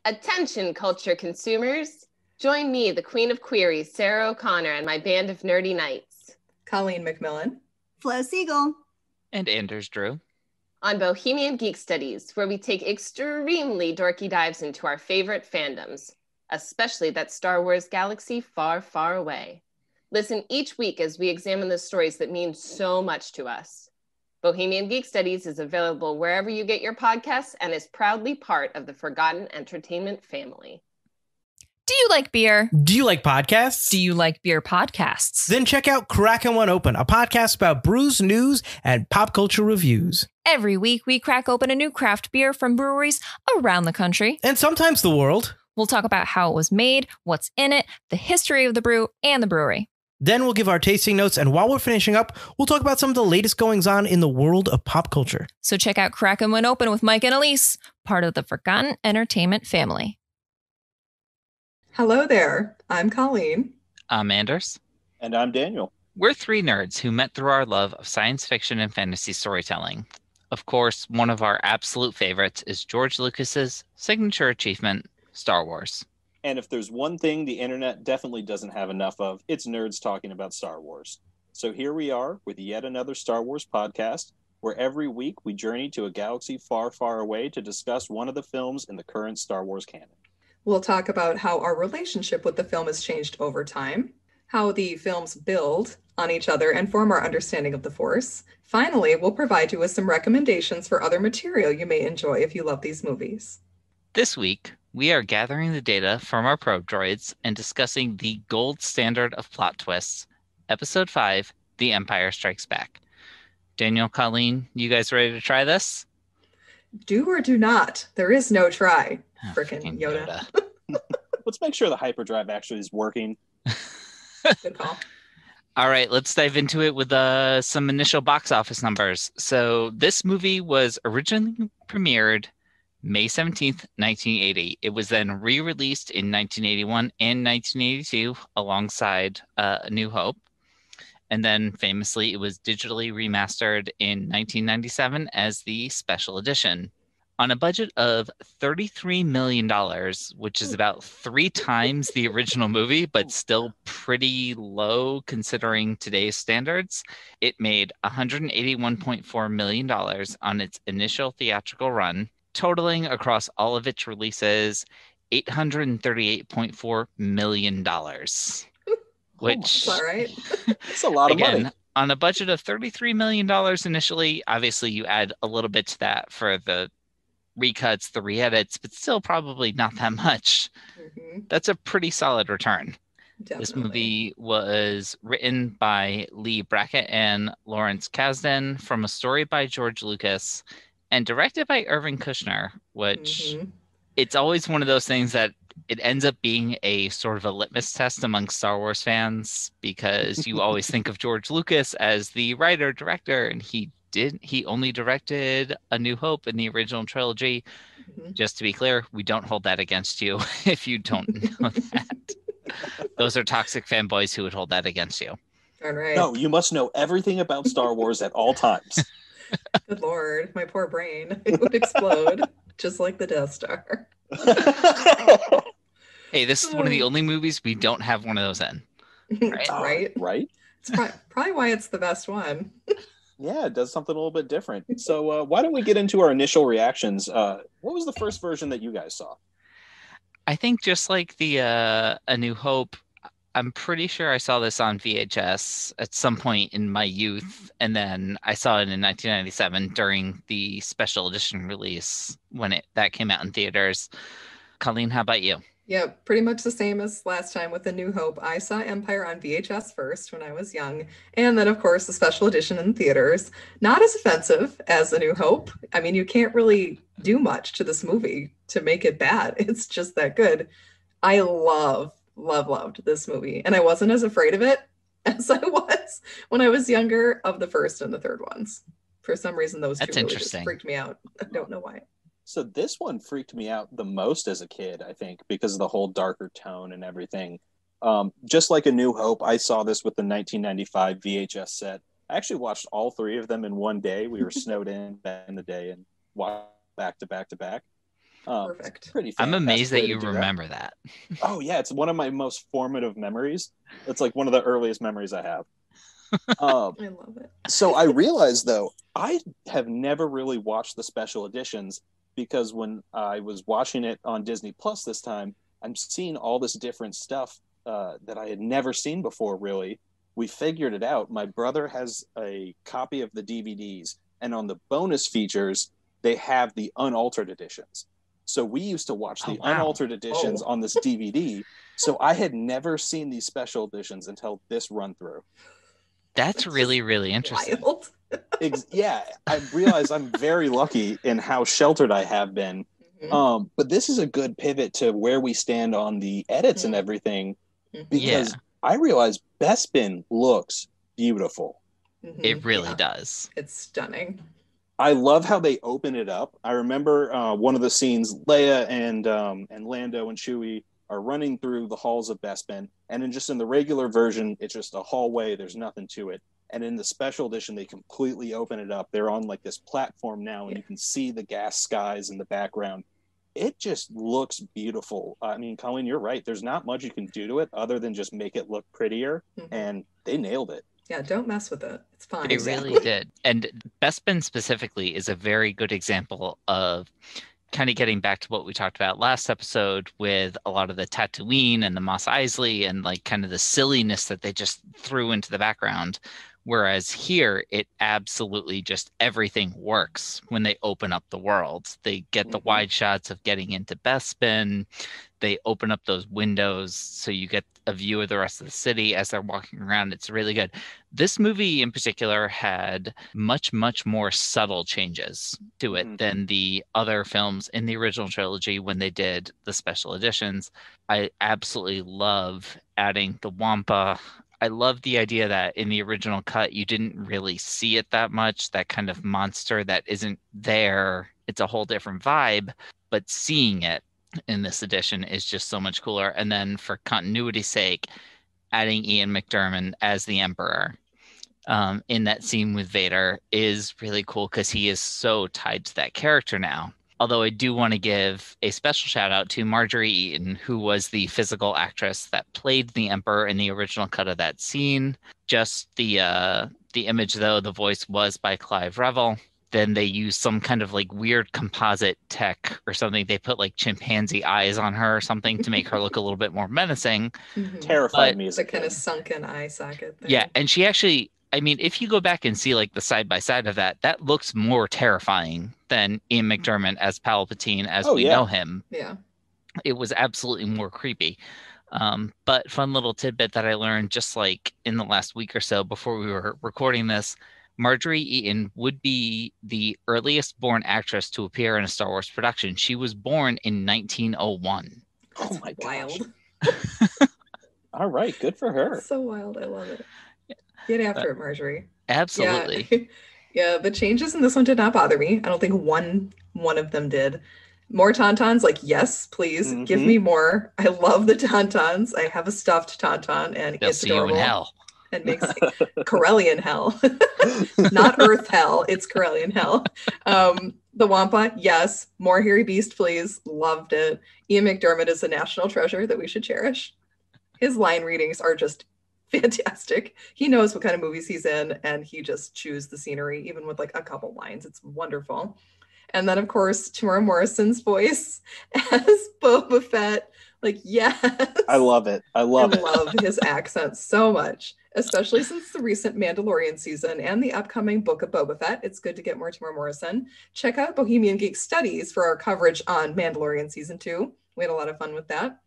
Attention, culture consumers. Join me, the queen of queries, Sarah O'Connor, and my band of nerdy knights. Colleen McMillan. Flo Siegel. And Anders Drew. On Bohemian Geek Studies, where we take extremely dorky dives into our favorite fandoms, especially that Star Wars galaxy far, far away. Listen each week as we examine the stories that mean so much to us. Bohemian Geek Studies is available wherever you get your podcasts and is proudly part of the Forgotten Entertainment family. Do you like beer? Do you like podcasts? Do you like beer podcasts? Then check out Crackin' One Open, a podcast about brews, news, and pop culture reviews. Every week, we crack open a new craft beer from breweries around the country. And sometimes the world. We'll talk about how it was made, what's in it, the history of the brew, and the brewery. Then we'll give our tasting notes, and while we're finishing up, we'll talk about some of the latest goings-on in the world of pop culture. So check out Crackin' One Open with Mike and Elise, part of the Forgotten Entertainment family. Hello there. I'm Colleen. I'm Anders. And I'm Daniel. We're three nerds who met through our love of science fiction and fantasy storytelling. Of course, one of our absolute favorites is George Lucas's signature achievement, Star Wars. And if there's one thing the internet definitely doesn't have enough of, it's nerds talking about Star Wars. So here we are with yet another Star Wars podcast, where every week we journey to a galaxy far, far away to discuss one of the films in the current Star Wars canon. We'll talk about how our relationship with the film has changed over time, how the films build on each other and form our understanding of the Force. Finally, we'll provide you with some recommendations for other material you may enjoy if you love these movies. This week, we are gathering the data from our probe droids and discussing the gold standard of plot twists, Episode 5, The Empire Strikes Back. Daniel, Colleen, you guys ready to try this? Do or do not. There is no try. Oh, Frickin' Yoda. Let's make sure the hyperdrive actually is working. Good call. All right, let's dive into it with some initial box office numbers. So this movie was originally premiered May 17th, 1980. It was then re-released in 1981 and 1982 alongside A New Hope. And then famously, it was digitally remastered in 1997 as the special edition. On a budget of $33 million, which is about 3 times the original movie, but still pretty low considering today's standards, it made $181.4 million on its initial theatrical run, totaling across all of its releases $838.4 million. Which, all right. That's a lot of money. On a budget of $33 million initially, obviously you add a little bit to that for the recuts, the re-edits, but still probably not that much. Mm-hmm. That's a pretty solid return. Definitely. This movie was written by Lee Brackett and Lawrence Kasdan from a story by George Lucas and directed by Irvin Kushner, which it's always one of those things that it ends up being a sort of a litmus test among Star Wars fans because you always think of George Lucas as the writer, director, and he only directed A New Hope in the original trilogy. Just to be clear, we don't hold that against you if you don't know that. Those are toxic fanboys who would hold that against you. All right. No, you must know everything about Star Wars at all times. Good Lord, my poor brain. It would explode, just like the Death Star. Hey, this is one of the only movies we don't have one of those in. Right? Right? It's probably why it's the best one. Yeah, it does something a little bit different. So why don't we get into our initial reactions? What was the first version that you guys saw? I think just like the A New Hope, I'm pretty sure I saw this on VHS at some point in my youth, and then I saw it in 1997 during the special edition release when that came out in theaters. Colleen, how about you? Yeah, pretty much the same as last time with A New Hope. I saw Empire on VHS first when I was young, and then, of course, the special edition in theaters. Not as offensive as A New Hope. I mean, you can't really do much to this movie to make it bad. It's just that good. I loved this movie, and I wasn't as afraid of it as I was when I was younger of the first and the third ones. For some reason, those two really just freaked me out. I don't know why. So this one freaked me out the most as a kid, I think, because of the whole darker tone and everything. Just like A New Hope, I saw this with the 1995 VHS set. I actually watched all 3 of them in one day. We were snowed in back in the day and watched back to back to back. Perfect. Pretty I'm fantastic amazed way that to you do remember that. Oh yeah, it's one of my most formative memories. It's like one of the earliest memories I have. I love it. So I realized though, I have never really watched the special editions because when I was watching it on Disney Plus this time, I'm seeing all this different stuff that I had never seen before. Really, we figured it out. My brother has a copy of the DVDs, and on the bonus features, they have the unaltered editions. So we used to watch the unaltered editions on this DVD. So I had never seen these special editions until this run through. That's really, really interesting. Wild. Yeah, I realize I'm very lucky in how sheltered I have been. But this is a good pivot to where we stand on the edits and everything, because I realize Bespin looks beautiful. It really does. It's stunning. I love how they open it up. I remember one of the scenes, Leia and Lando and Chewie are running through the halls of Bespin, and in the regular version, it's just a hallway. There's nothing to it. And in the special edition, they completely open it up. They're on like this platform now, and you can see the gas skies in the background. It just looks beautiful. I mean, Colleen, you're right. There's not much you can do to it other than just make it look prettier, and they nailed it. Yeah, don't mess with it. It's fine. They really did. And Bespin specifically is a very good example of kind of getting back to what we talked about last episode with a lot of the Tatooine and the Mos Eisley and like kind of the silliness that they just threw into the background. Whereas here, it absolutely just everything works when they open up the world. They get the wide shots of getting into Bespin. They open up those windows so you get a view of the rest of the city as they're walking around. It's really good. This movie in particular had much, much more subtle changes to it than the other films in the original trilogy when they did the special editions. I absolutely love adding the Wampa. I love the idea that in the original cut, you didn't really see it that much, that kind of monster that isn't there. It's a whole different vibe, but seeing it in this edition is just so much cooler. And then for continuity's sake, adding Ian McDiarmid as the Emperor in that scene with Vader is really cool because he is so tied to that character now. Although I do want to give a special shout out to Marjorie Eaton, who was the physical actress that played the Emperor in the original cut of that scene. Just the image, though, the voice was by Clive Revel. Then they used some kind of like weird composite tech or something. They put like chimpanzee eyes on her or something to make her look a little bit more menacing. Terrified me as a The kind kid. of sunken eye socket thing. Yeah, and she actually, I mean, if you go back and see like the side by side of that, that looks more terrifying than Ian McDiarmid as Palpatine as we know him. Yeah. It was absolutely more creepy. But fun little tidbit that I learned just like in the last week or so before we were recording this, Marjorie Eaton would be the earliest born actress to appear in a Star Wars production. She was born in 1901. Oh my Wild. gosh. All right, good for her. So wild. I love it. Get after it, Marjorie. Absolutely. Yeah. Yeah, the changes in this one did not bother me. I don't think one of them did. More Tauntauns, like, yes, please, give me more. I love the Tauntauns. I have a stuffed Tauntaun, and They'll it's see adorable. you in hell. And makes Corellian hell. Not Earth hell, it's Corellian hell. The Wampa, yes. More Hairy Beast, please. Loved it. Ian McDiarmid is a national treasure that we should cherish. His line readings are just fantastic. He knows what kind of movies he's in, and he just chews the scenery, even with like a couple lines. It's wonderful. And then, of course, Tamara Morrison's voice as Boba Fett. Like, yes. I love it. I love his accent so much, especially since the recent Mandalorian season and the upcoming Book of Boba Fett. It's good to get more Tamara Morrison. Check out Bohemian Geek Studies for our coverage on Mandalorian Season 2. We had a lot of fun with that.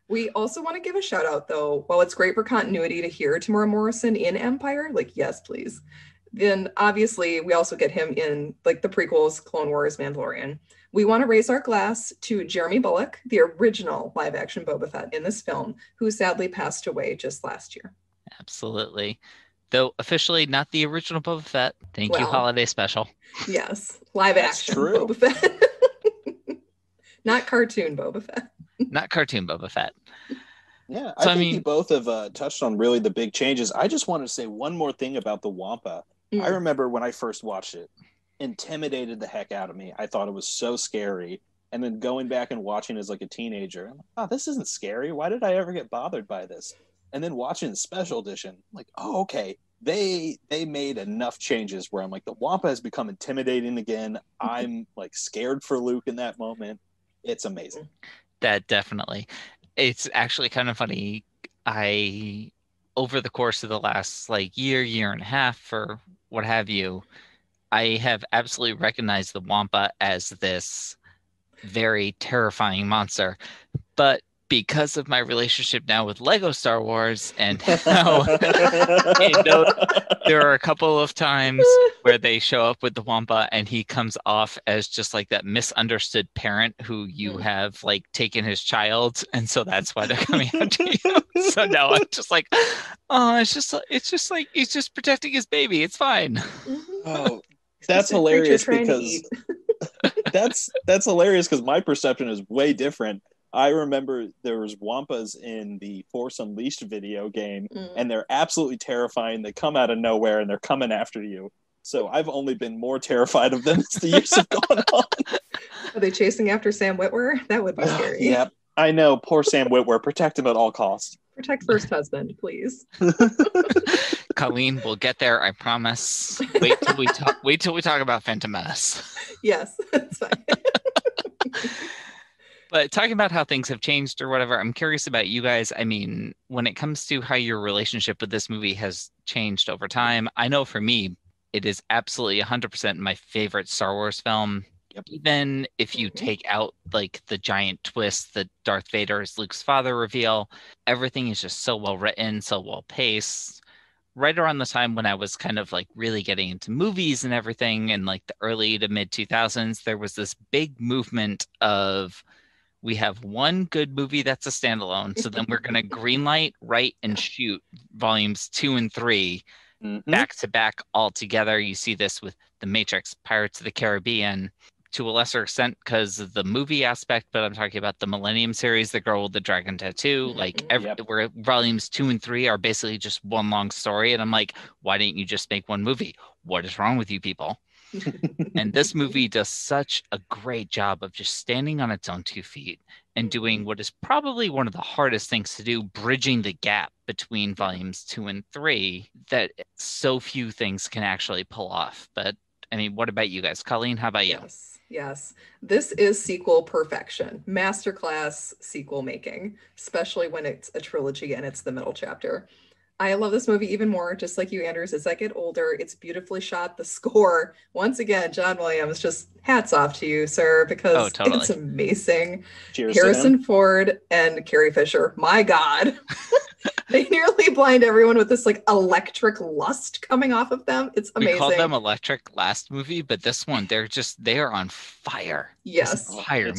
We also want to give a shout out, though. While it's great for continuity to hear Tamara Morrison in Empire, like, yes, please. Then obviously we also get him in like the prequels, Clone Wars, Mandalorian. We want to raise our glass to Jeremy Bulloch, the original live action Boba Fett in this film, who sadly passed away just last year. Absolutely. Though officially not the original Boba Fett. Thank you, Holiday Special. Yes, live action Boba Fett. Not cartoon Boba Fett. Not cartoon Boba Fett. Yeah, so, I think you both have touched on really the big changes. I just wanted to say one more thing about the Wampa. I remember when I first watched it, intimidated the heck out of me. I thought it was so scary. And then going back and watching as like a teenager, I'm like, oh, this isn't scary. Why did I ever get bothered by this? And then watching the special edition, I'm like, oh, okay. They made enough changes where I'm like, the Wampa has become intimidating again. I'm like scared for Luke in that moment. It's amazing. That definitely. It's actually kind of funny. Over the course of the last like year and a half, or what have you, I have absolutely recognized the Wampa as this very terrifying monster. But because of my relationship now with Lego Star Wars and how there are a couple of times where they show up with the Wampa and he comes off as just like that misunderstood parent who you have like taken his child, and so that's why they're coming after you. So now I'm just like, oh, it's just like he's just protecting his baby. It's fine. Oh, that's hilarious because that's hilarious because my perception is way different. I remember there was Wampas in the Force Unleashed video game, and they're absolutely terrifying. They come out of nowhere, and they're coming after you. So I've only been more terrified of them as the years have gone on. Are they chasing after Sam Witwer? That would be scary. Yep, I know. Poor Sam Witwer. Protect him at all costs. Protect first husband, please. Colleen, we'll get there. I promise. Wait till we talk about Phantom Menace. Yes, that's fine. But talking about how things have changed or whatever, I'm curious about you guys. I mean, when it comes to how your relationship with this movie has changed over time, I know for me, it is absolutely 100% my favorite Star Wars film. Yep. Even if you take out like the giant twist that Darth Vader is Luke's father reveal, everything is just so well written, so well paced. Right around the time when I was kind of like really getting into movies and everything in like the early to mid 2000s, there was this big movement of we have one good movie that's a standalone, so then we're going to greenlight, write, and shoot volumes 2 and 3 back to back all together. You see this with The Matrix, Pirates of the Caribbean, to a lesser extent because of the movie aspect, but I'm talking about the Millennium series, The Girl with the Dragon Tattoo, like where volumes 2 and 3 are basically just one long story. And I'm like, why didn't you just make one movie? What is wrong with you people? And this movie does such a great job of just standing on its own 2 feet and doing what is probably one of the hardest things to do, bridging the gap between volumes 2 and 3 that so few things can actually pull off. But I mean, what about you guys? Colleen, how about you? Yes. This is sequel perfection. Masterclass sequel making, especially when it's a trilogy and it's the middle chapter. I love this movie even more, just like you, Anders, as I get older. It's beautifully shot. The score, once again, John Williams, just hats off to you, sir, because it's amazing. Cheers. Harrison Ford and Carrie Fisher, my God. They nearly blind everyone with this like electric lust coming off of them. It's amazing. We called them electric last movie, but this one, they are on fire. Yes.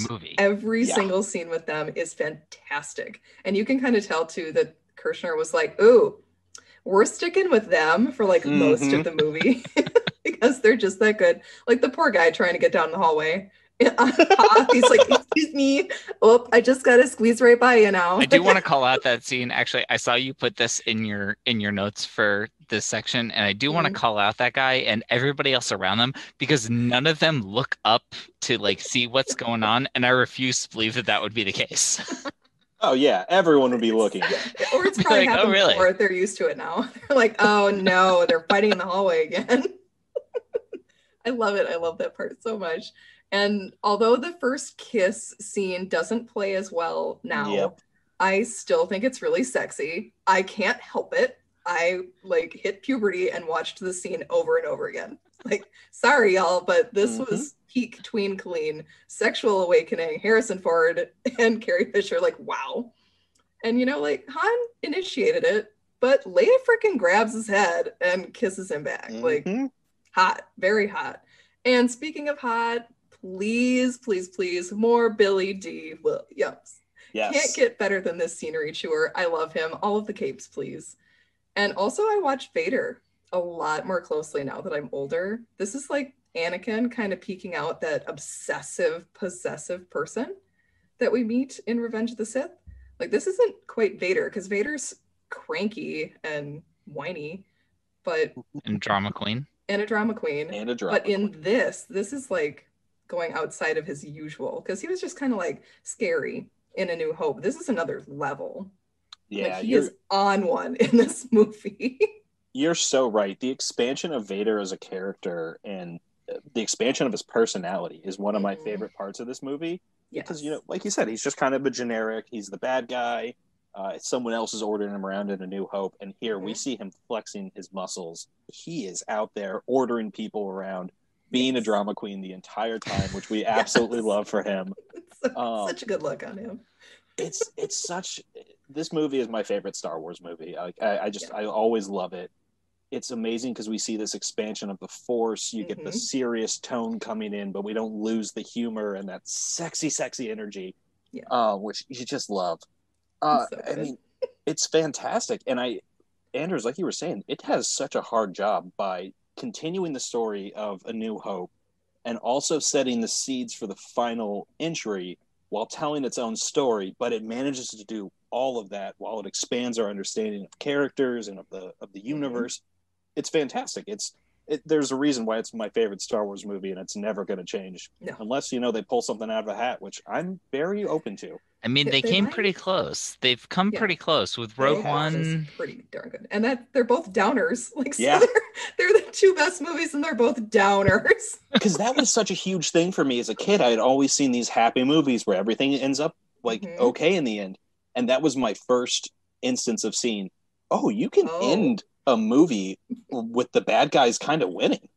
Movie. Every single scene with them is fantastic. And you can kind of tell too that Kirshner was like, ooh, we're sticking with them for like most of the movie because they're just that good. Like the poor guy trying to get down the hallway. He's like, excuse me. Oh, I just got to squeeze right by you now. I do want to call out that scene. Actually, I saw you put this in your notes for this section, and I do want to call out that guy and everybody else around them because none of them look up to like see what's going on, and I refuse to believe that would be the case. Oh yeah, everyone would be looking. Or it's probably happened before. They're used to it now. They're like, oh no, they're fighting in the hallway again. I love it. I love that part so much. And although the first kiss scene doesn't play as well now, I still think it's really sexy. I can't help it. I like hit puberty and watched the scene over and over again. Like, sorry y'all, but this was peak tween Colleen, sexual awakening, Harrison Ford and Carrie Fisher, like, wow. And you know, like Han initiated it, but Leia freaking grabs his head and kisses him back. Like, hot, very hot. And speaking of hot, please, please, please, more Billy D. Williams. Yes. Can't get better than this scenery chewer. I love him. All of the capes, please. And also I watch Vader a lot more closely now that I'm older. This is like Anakin kind of peeking out that obsessive, possessive person that we meet in Revenge of the Sith. Like this isn't quite Vader because Vader's cranky and whiny, but... And drama queen. And a drama queen. And a drama But in queen. this is like going outside of his usual, because he was just kind of like scary in A New Hope. This is another level. Yeah, he is on one in this movie. You're so right. The expansion of Vader as a character and the expansion of his personality is one of my favorite parts of this movie. Because, like you said, he's just kind of a generic. He's the bad guy. Someone else is ordering him around in A New Hope. And here we see him flexing his muscles. He is out there ordering people around, being a drama queen the entire time, which we absolutely love for him. Such a good look on him. This movie is my favorite Star Wars movie. I always love it. It's amazing because we see this expansion of the Force. You get the serious tone coming in, but we don't lose the humor and that sexy energy, which you just love. I mean, it's fantastic. And Anders, like you were saying, it has such a hard job by continuing the story of A New Hope and also setting the seeds for the final entry while telling its own story, but it manages to do all of that while it expands our understanding of characters and of the universe. It's fantastic. There's a reason why it's my favorite Star Wars movie, and it's never going to change unless they pull something out of a hat, which I'm very open to. I mean, they came pretty close. They've come pretty close with Rogue One. Pretty darn good, and that they're both downers. They're the two best movies, and they're both downers. Because that was such a huge thing for me as a kid. I had always seen these happy movies where everything ends up okay in the end, and that was my first instance of seeing. Oh, you can end a movie with the bad guys kind of winning.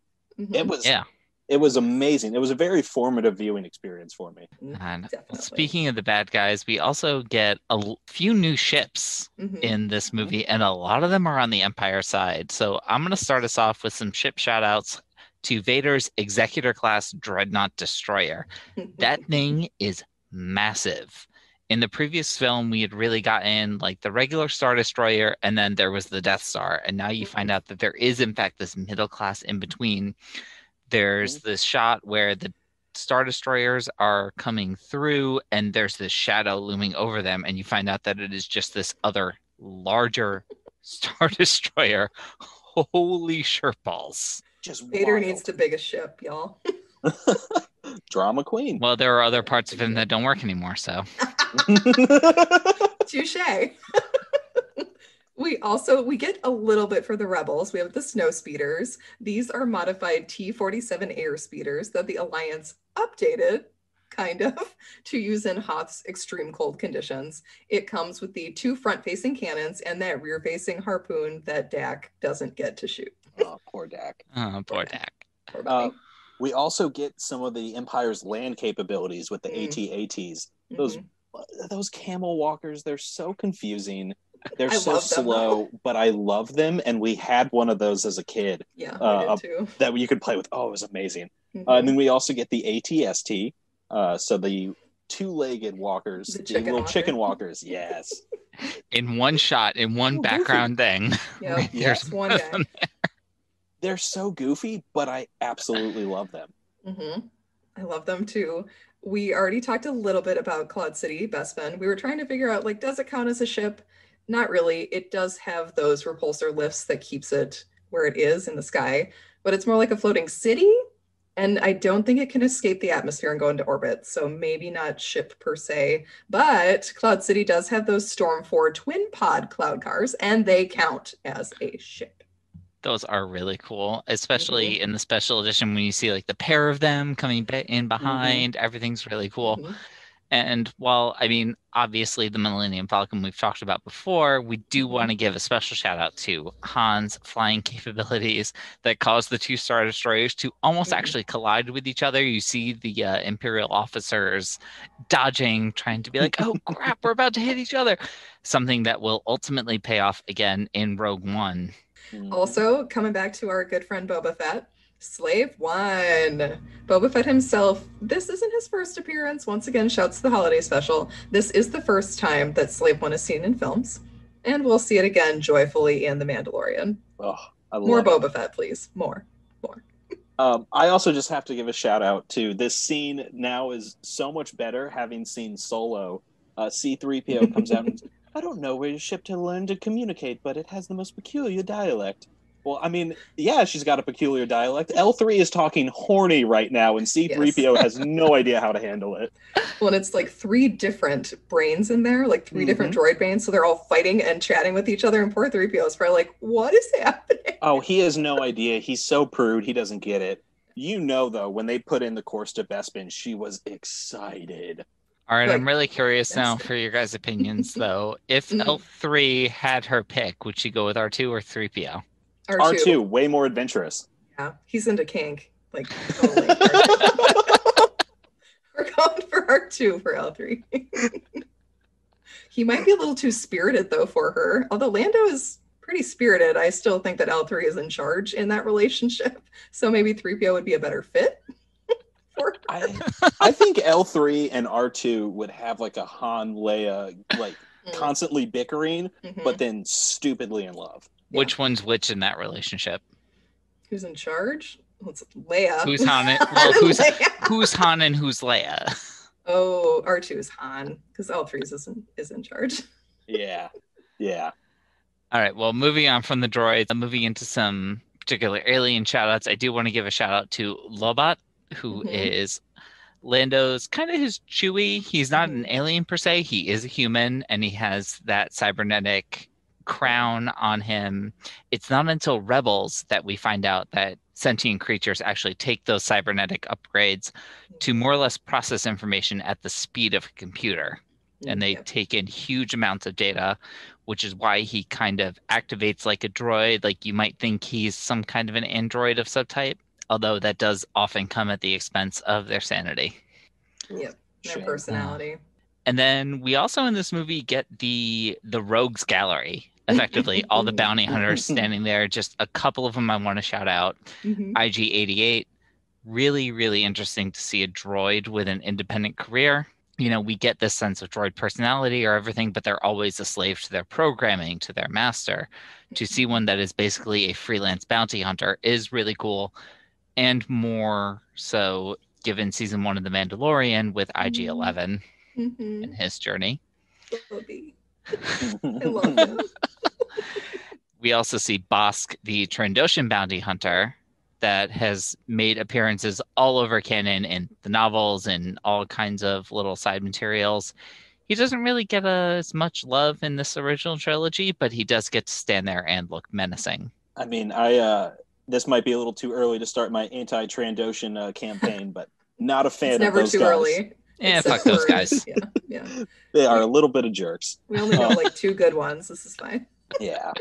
It was amazing. It was a very formative viewing experience for me. And speaking of the bad guys, we also get a few new ships in this movie, and a lot of them are on the Empire side. So I'm going to start us off with some ship shout outs to Vader's Executor class Dreadnought Destroyer. That thing is massive. In the previous film, we had really gotten like the regular Star Destroyer, and then there was the Death Star. And now you find out that there is, in fact, this middle class in between. There's this shot where the Star Destroyers are coming through, and there's this shadow looming over them. And you find out that it is just this other larger Star Destroyer. Holy shirtballs. Vader needs the biggest ship, y'all. Drama queen. Well, there are other parts of him that don't work anymore, so. Touche. We get a little bit for the Rebels. We have the snow speeders. These are modified T-47 air speeders that the Alliance updated, kind of, to use in Hoth's extreme cold conditions. It comes with the 2 front-facing cannons and that rear-facing harpoon that Dak doesn't get to shoot. Oh, poor Dak. Oh, poor Dak. Poor buddy. We also get some of the Empire's land capabilities with the AT-ATs. Those camel walkers, they're so confusing. They're so slow, but I love them. And we had one of those as a kid. Yeah, I did too. That you could play with. Oh, it was amazing. And then we also get the ATST. So the 2-legged walkers, the little chicken walkers. Yes. In one shot, in one background thing. Yep. Yes, one guy. They're so goofy, but I absolutely love them. I love them too. We already talked a little bit about Cloud City, Bespin. We were trying to figure out, does it count as a ship? Not really. It does have those repulsor lifts that keeps it where it is in the sky, but it's more like a floating city. And I don't think it can escape the atmosphere and go into orbit. So maybe not ship per se, but Cloud City does have those Storm 4 twin pod cloud cars, and they count as a ship. Those are really cool, especially in the special edition when you see the pair of them coming in behind. Everything's really cool. And while, obviously the Millennium Falcon we've talked about before, we do want to give a special shout out to Han's flying capabilities that caused the 2 Star Destroyers to almost actually collide with each other. You see the Imperial officers dodging, trying to be like, oh crap, we're about to hit each other. Something that will ultimately pay off again in Rogue One. Also, coming back to our good friend Boba Fett, Slave One. Boba Fett himself, this isn't his first appearance. Once again, shouts to the holiday special. This is the first time that Slave One is seen in films. And we'll see it again joyfully in The Mandalorian. Oh, I love More Boba Fett, please. More. I also just have to give a shout out to this scene now is so much better having seen Solo. C-3PO comes out and I don't know where your ship to learn to communicate, but it has the most peculiar dialect. Well, I mean, yeah, she's got a peculiar dialect. L3 is talking horny right now, and C3PO has no idea how to handle it. Well, and it's like 3 different brains in there, like 3 different droid brains, so they're all fighting and chatting with each other, and poor 3PO is probably like, what is happening? Oh, he has no idea. He's so prude, he doesn't get it. You know, though, when they put in the course to Bespin, she was excited. All right, Like, I'm really curious now for your guys' opinions, though. If L3 had her pick, would she go with R2 or 3PO? R2, way more adventurous. Yeah, he's into kink. Like, totally. We're going for R2 for L3. He might be a little too spirited, though, for her. Although Lando is pretty spirited, I still think that L3 is in charge in that relationship. So maybe 3PO would be a better fit for her. I think L3 and R2 would have like a Han Leia, like constantly bickering, but then stupidly in love. Yeah. Which one's which in that relationship? Who's in charge? Well, it's Leia. Who's Han? Who's Han and who's Leia? Oh, R2 is Han because L3 is in charge. Yeah. All right. Well, moving on from the droids, moving into some particular alien shout-outs, I do want to give a shout-out to Lobot, who is Lando's kind of his Chewie. He's not an alien per se. He is a human, and he has that cybernetic crown on him. It's not until Rebels that we find out that sentient creatures actually take those cybernetic upgrades to more or less process information at the speed of a computer. And they take in huge amounts of data, which is why he kind of activates like a droid. Like you might think he's some kind of an android of subtype, although that does often come at the expense of their sanity. Yep, their personality. And then we also in this movie get the rogues gallery. Effectively, all the bounty hunters standing there. Just a couple of them I want to shout out. IG-88, really, really interesting to see a droid with an independent career. You know, we get this sense of droid personality or everything, but they're always a slave to their programming, to their master. To see one that is basically a freelance bounty hunter is really cool. And more so given season 1 of The Mandalorian with IG-11 and his journey. I love him. We also see Bosk, the Trandoshan bounty hunter, that has made appearances all over canon in the novels and all kinds of little side materials. He doesn't really get as much love in this original trilogy, but he does get to stand there and look menacing. I mean, this might be a little too early to start my anti-Trandoshan campaign, but not a fan of those guys. Never too early. Yeah, fuck those guys. Yeah. They are a little bit of jerks. We only know like 2 good ones. This is fine. Yeah.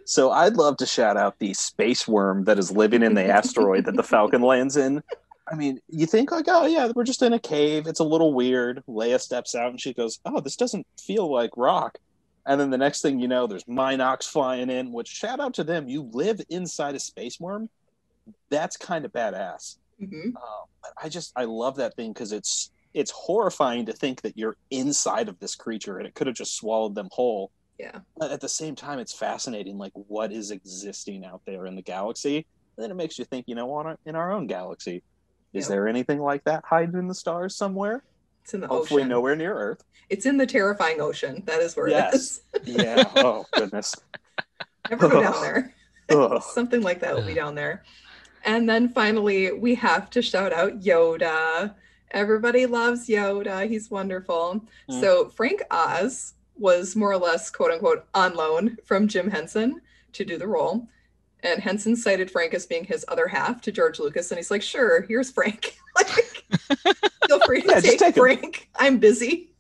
So I'd love to shout out the space worm that is living in the asteroid that the Falcon lands in. I mean, you think like, oh yeah, we're just in a cave. It's a little weird. Leia steps out and she goes, oh, this doesn't feel like rock. And then the next thing you know, there's Minox flying in, which shout out to them. You live inside a space worm. That's kind of badass. I love that thing because it's horrifying to think that you're inside of this creature and it could have just swallowed them whole. Yeah. But at the same time, it's fascinating, like what is existing out there in the galaxy. And then it makes you think, you know, in our own galaxy, is there anything like that hiding in the stars somewhere? It's in the Hopefully ocean. Nowhere near Earth. It's in the terrifying ocean. That is where it is. Yeah. Oh, goodness. Never go down there. Something like that will be down there. And then finally, we have to shout out Yoda. Everybody loves Yoda. He's wonderful. So Frank Oz was more or less, quote unquote, on loan from Jim Henson to do the role. And Henson cited Frank as being his other half to George Lucas. And he's like, sure, here's Frank. Feel free to take Frank. I'm busy.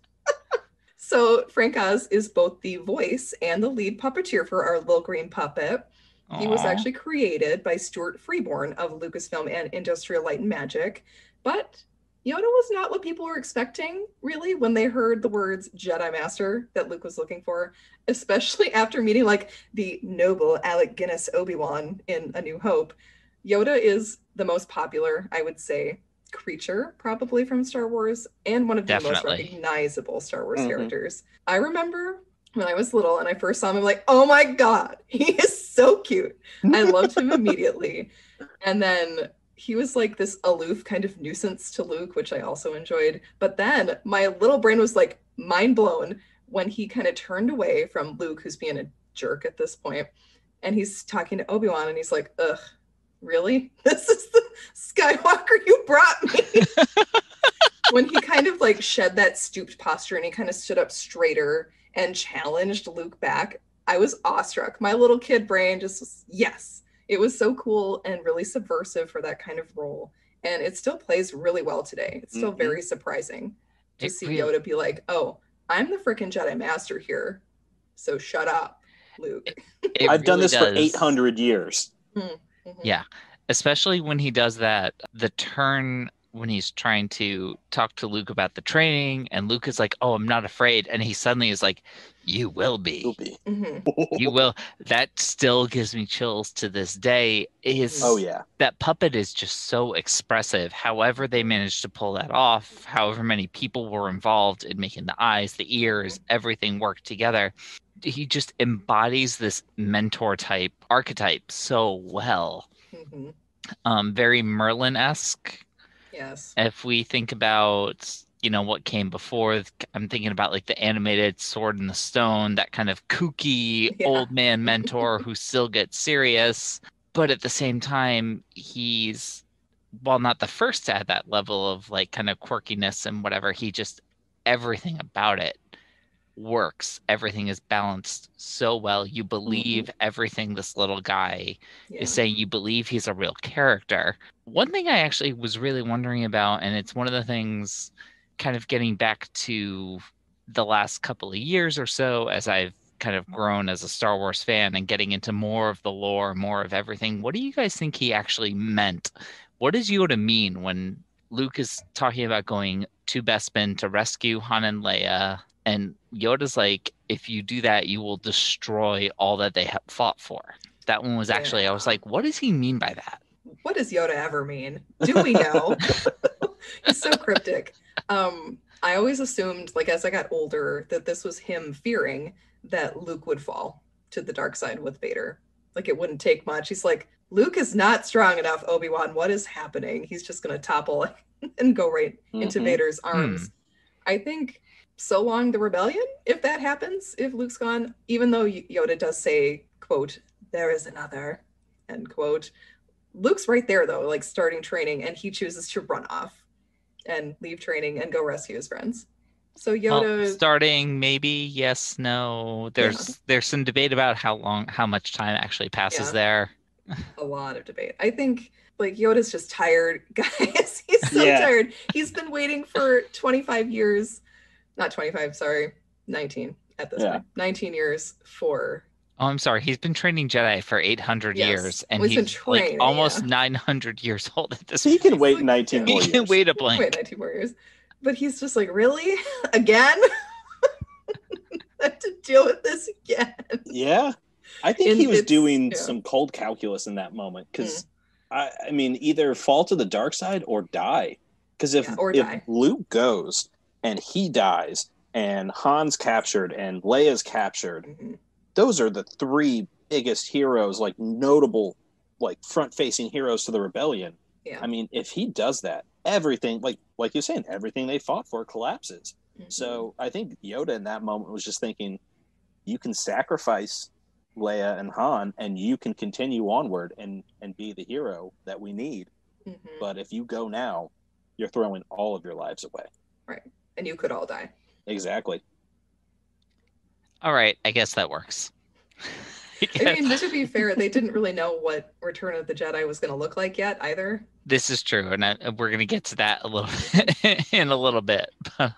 So Frank Oz is both the voice and the lead puppeteer for our little green puppet. Aww. He was actually created by Stuart Freeborn of Lucasfilm and Industrial Light and Magic. But Yoda was not what people were expecting, really, when they heard the words Jedi Master that Luke was looking for, especially after meeting like the noble Alec Guinness Obi-Wan in A New Hope. Yoda is the most popular, I would say, creature probably from Star Wars and one of the most recognizable Star Wars characters. I remember when I was little and I first saw him, I'm like, oh my God, he is so cute. I loved him immediately. And then he was like this aloof kind of nuisance to Luke, which I also enjoyed. But then my little brain was like mind blown when he kind of turned away from Luke, who's being a jerk at this point, and he's talking to Obi-Wan, and he's like, ugh, really? This is the Skywalker you brought me? When he kind of like shed that stooped posture and he kind of stood up straighter and challenged Luke back, I was awestruck. My little kid brain just was, yes. It was so cool and really subversive for that kind of role. And it still plays really well today. It's still very surprising to see Yoda be like, oh, I'm the freaking Jedi Master here. So shut up, Luke. I've done this for 800 years. Yeah. Especially when he does that, the turn when he's trying to talk to Luke about the training, and Luke is like, oh, I'm not afraid. And he suddenly is like, you will be. You will. That still gives me chills to this day. That puppet is just so expressive. However they managed to pull that off, however many people were involved in making the eyes, the ears, everything work together. He just embodies this mentor type archetype so well. Very Merlin-esque. Yes. If we think about, what came before, I'm thinking about like the animated Sword in the Stone, that kind of kooky old man mentor who still gets serious. But at the same time, he's, while not the first to add that level of like kind of quirkiness and whatever, everything about it works. Everything is balanced so well. You believe everything this little guy is saying. You believe he's a real character. One thing I actually was really wondering about, and it's one of the things kind of getting back to the last couple of years or so as I've kind of grown as a Star Wars fan and getting into more of the lore, more of everything. What do you guys think he actually meant? What does Yoda mean when Luke is talking about going to Bespin to rescue Han and Leia? And Yoda's like, if you do that, you will destroy all that they have fought for. That one was actually, I was like, what does he mean by that? What does Yoda ever mean? Do we know? He's so cryptic. I always assumed, like, as I got older, that this was him fearing that Luke would fall to the dark side with Vader. Like, it wouldn't take much. He's like, Luke is not strong enough, Obi-Wan. What is happening? He's just going to topple and go right into Vader's arms. I think so long the rebellion, if that happens, if Luke's gone, even though Yoda does say, quote, there is another, end quote. Luke's right there, though, like starting training, and he chooses to run off and leave training and go rescue his friends. So Yoda... starting, maybe, yes, no. There's some debate about how much time actually passes there. A lot of debate. I think, like, Yoda's just tired, guys. He's so tired. He's been waiting for 25 years. Not 25, sorry. 19 at this point. 19 years for... Oh, I'm sorry. He's been training Jedi for 800 years, and he's like almost 900 years old at this point. He can wait 19 more years. He can wait a blink. Wait 19 more years. But he's just like, really? Again? I have to deal with this again. Yeah. I think he was doing some cold calculus in that moment, because, I mean, either fall to the dark side or die. Because if Luke goes and he dies, and Han's captured, and Leia's captured, those are the three biggest heroes, like notable, like front-facing heroes to the rebellion. Yeah. I mean, if he does that, everything, like you're saying, everything they fought for collapses. So I think Yoda in that moment was just thinking, you can sacrifice Leia and Han, and you can continue onward and be the hero that we need. But if you go now, you're throwing all of your lives away. Right. And you could all die. Exactly. All right, I guess that works. I mean, to be fair, they didn't really know what Return of the Jedi was going to look like yet either. This is true, and we're going to get to that a little bit in a little bit. But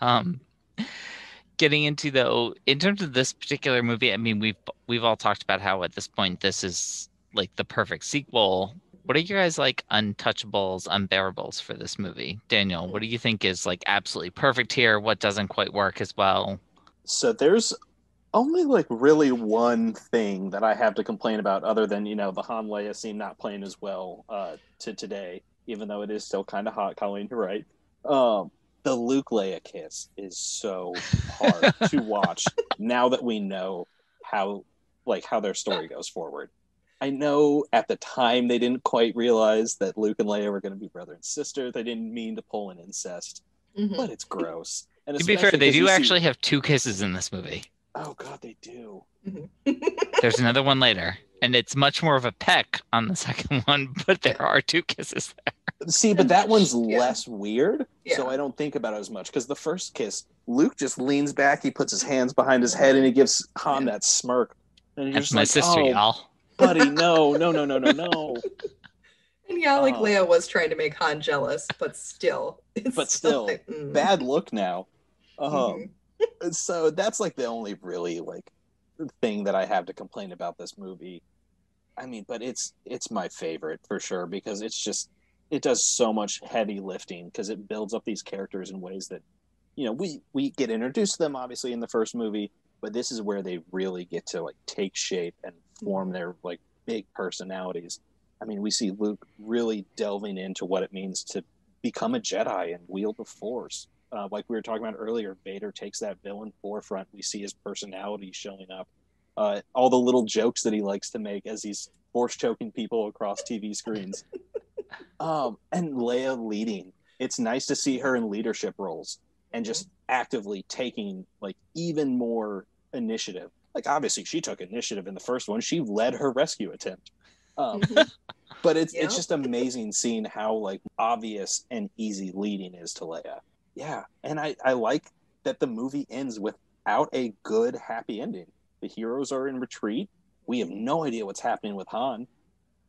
getting into in terms of this particular movie, I mean, we've all talked about how at this point this is like the perfect sequel. What are you guys like untouchables, unbearables for this movie? Daniel, what do you think is like absolutely perfect here? What doesn't quite work as well? So there's only like really one thing that I have to complain about, other than, the Han Leia scene not playing as well to today, even though it is still kind of hot. Colleen, you're right. The Luke Leia kiss is so hard to watch now that we know how their story goes forward. I know at the time they didn't quite realize that Luke and Leia were going to be brother and sister. They didn't mean to pull an incest, but it's gross. And to be fair, they do have two kisses in this movie. Oh God, they do. There's another one later. And it's much more of a peck on the second one, but there are 2 kisses there. See, but that one's Yeah. less weird, so Yeah. I don't think about it as much. Because the first kiss, Luke just leans back, he puts his hands behind his head, and he gives Han that smirk. And you're That's just my like, sister, oh, y'all. buddy, no. And yeah, like Oh. Leia was trying to make Han jealous, but still. But still, like, bad look now. Mhm. So that's like the only really like thing that I have to complain about this movie. I mean, but it's my favorite for sure because it does so much heavy lifting because it builds up these characters in ways that, you know, we get introduced to them obviously in the first movie, but this is where they really get to like take shape and form their like big personalities. I mean, we see Luke really delving into what it means to become a Jedi and wield the Force. Like we were talking about earlier, Vader takes that villain forefront. We see his personality showing up. All the little jokes that he likes to make as he's force choking people across TV screens. And Leia leading. It's nice to see her in leadership roles and just actively taking like even more initiative. Like obviously she took initiative in the first one. She led her rescue attempt. But it's just amazing seeing how like obvious and easy leading is to Leia. Yeah, and I like that the movie ends without a good happy ending. The heroes are in retreat. We have no idea what's happening with Han.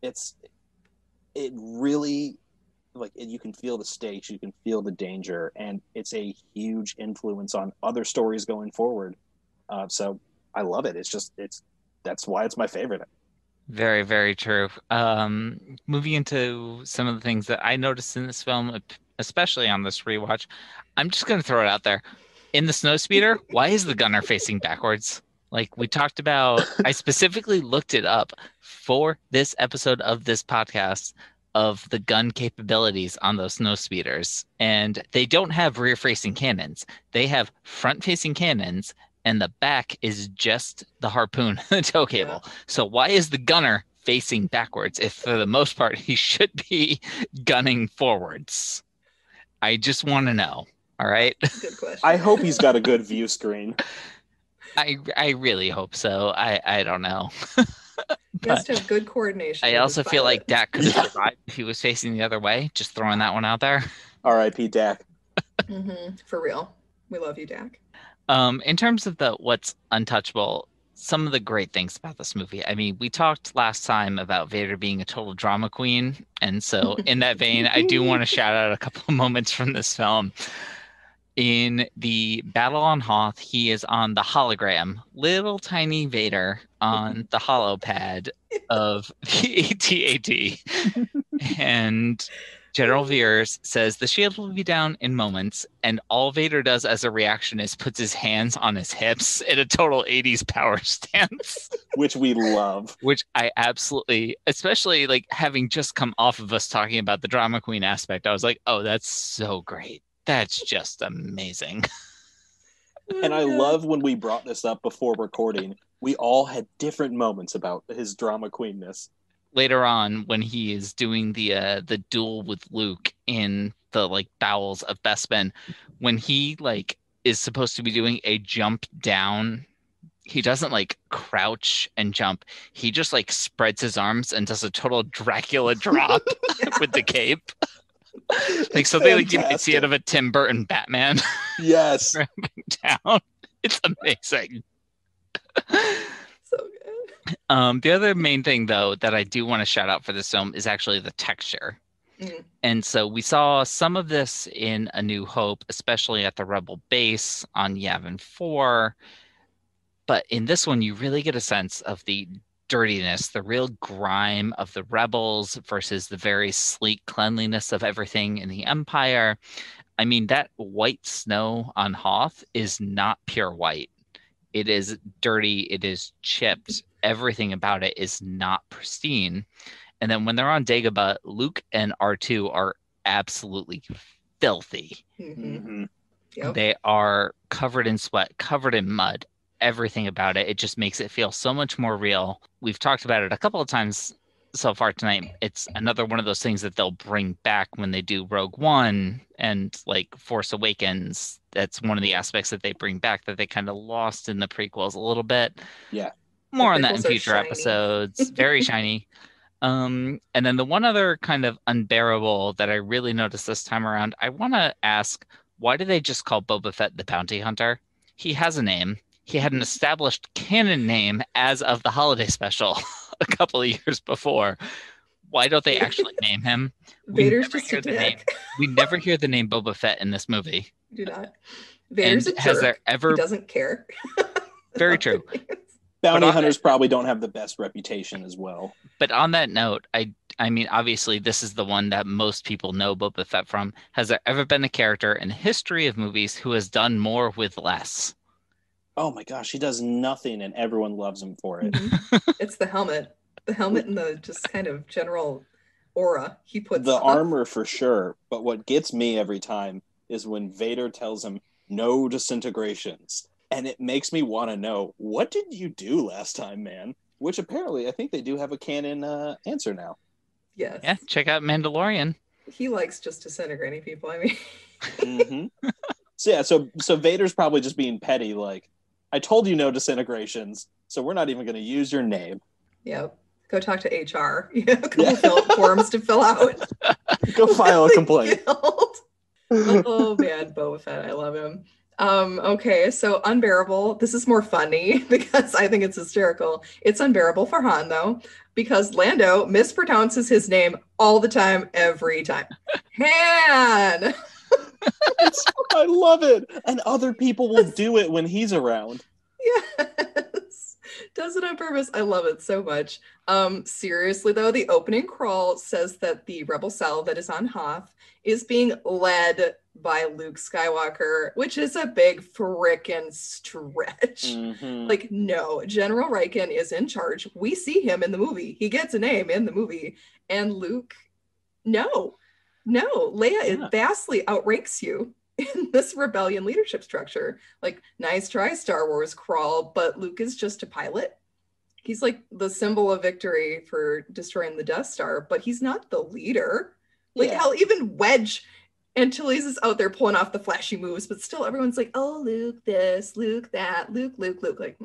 It really like you can feel the stakes, you can feel the danger, and it's a huge influence on other stories going forward. So I love it. That's why it's my favorite. Very, very true. Moving into some of the things that I noticed in this film, especially on this rewatch, I'm just going to throw it out there. In the snowspeeder, why is the gunner facing backwards? Like we talked about, I specifically looked it up for this episode of this podcast of the gun capabilities on those snowspeeders. And they don't have rear-facing cannons. They have front-facing cannons, and the back is just the harpoon and the tow cable. Yeah. So why is the gunner facing backwards if for the most part he should be gunning forwards? I just want to know. All right. Good question. I hope he's got a good view screen. I really hope so. I don't know. He has to have good coordination. I also feel like Dak could have survived if he was facing the other way. Just throwing that one out there. R.I.P. Dak. For real. We love you, Dak. In terms of what's untouchable, some of the great things about this movie. I mean, we talked last time about Vader being a total drama queen. And so in that vein, I do want to shout out a couple of moments from this film. In the Battle on Hoth, he is on the hologram, little tiny Vader on the holopad of the AT-AT. And General Veers says the shield will be down in moments, and all Vader does as a reaction is puts his hands on his hips in a total 80s power stance. Which we love. Which I absolutely, especially like having just come off of us talking about the drama queen aspect, I was like, oh, that's so great. That's just amazing. And I love when we brought this up before recording, we all had different moments about his drama queenness. Later on, when he is doing the duel with Luke in the like bowels of Bespin, when he like is supposed to be doing a jump down, he doesn't like crouch and jump. He just like spreads his arms and does a total Dracula drop with the cape. Like something like you might see out of a Tim Burton Batman. Yes. Down. It's amazing. So good. The other main thing, though, that I do want to shout out for this film is actually the texture. And so we saw some of this in A New Hope, especially at the Rebel base on Yavin 4. But in this one, you really get a sense of the dirtiness, the real grime of the Rebels versus the very sleek cleanliness of everything in the Empire. I mean, that white snow on Hoth is not pure white. It is dirty. It is chipped. Everything about it is not pristine. And then when they're on Dagobah, Luke and R2 are absolutely filthy. Yep. They are covered in sweat, covered in mud. Everything about it. It just makes it feel so much more real. We've talked about it a couple of times so far tonight. It's another one of those things that they'll bring back when they do Rogue One and like Force Awakens. That's one of the aspects that they bring back that they kind of lost in the prequels a little bit. Yeah. More The on that in pickles are future shiny. episodes. Very shiny. And then the one other kind of unbearable that I really noticed this time around, I want to ask, why do they just call Boba Fett the bounty hunter? He has a name. He had an established canon name as of the holiday special a couple of years before. Why don't they actually name him? Vader's just a dick. We never hear the name Boba Fett in this movie. Do not. Vader's And a jerk. has there ever... He doesn't care. Very true. Bounty hunters probably don't have the best reputation as well. But on that note, I mean, obviously, this is the one that most people know Boba Fett from. Has there ever been a character in the history of movies who has done more with less? Oh my gosh, he does nothing and everyone loves him for it. It's the helmet. The helmet and the just kind of general aura he puts The on. armor for sure, but what gets me every time is when Vader tells him no disintegrations. And it makes me want to know, what did you do last time, man? Which apparently I think they do have a canon answer now. Yes. Yeah, check out Mandalorian. He likes just disintegrating people, I mean. Mm-hmm. So Vader's probably just being petty, like, I told you no disintegrations, so we're not even going to use your name. Yep. Go talk to HR. You have a couple forms to fill out. Go file a complaint. Oh man, Boba Fett, I love him. Okay, so unbearable. This is more funny because I think it's hysterical. It's unbearable for Han though, because Lando mispronounces his name all the time, every time. Han. I love it, and other people will do it when he's around. Yes, does it on purpose. I love it so much. Seriously though, the opening crawl says that the rebel cell that is on Hoth is being led by Luke Skywalker, which is a big frickin' stretch. Mm-hmm. Like, no, General Riken is in charge. We see him in the movie. He gets a name in the movie. And Luke, no, Leia vastly outranks you in this rebellion leadership structure. Like, nice try, Star Wars crawl, but Luke is just a pilot. He's like the symbol of victory for destroying the Death Star, but he's not the leader. Like, hell, even Wedge and Tilly's is out there pulling off the flashy moves, but still everyone's like, oh, Luke this, Luke that, Luke. Like,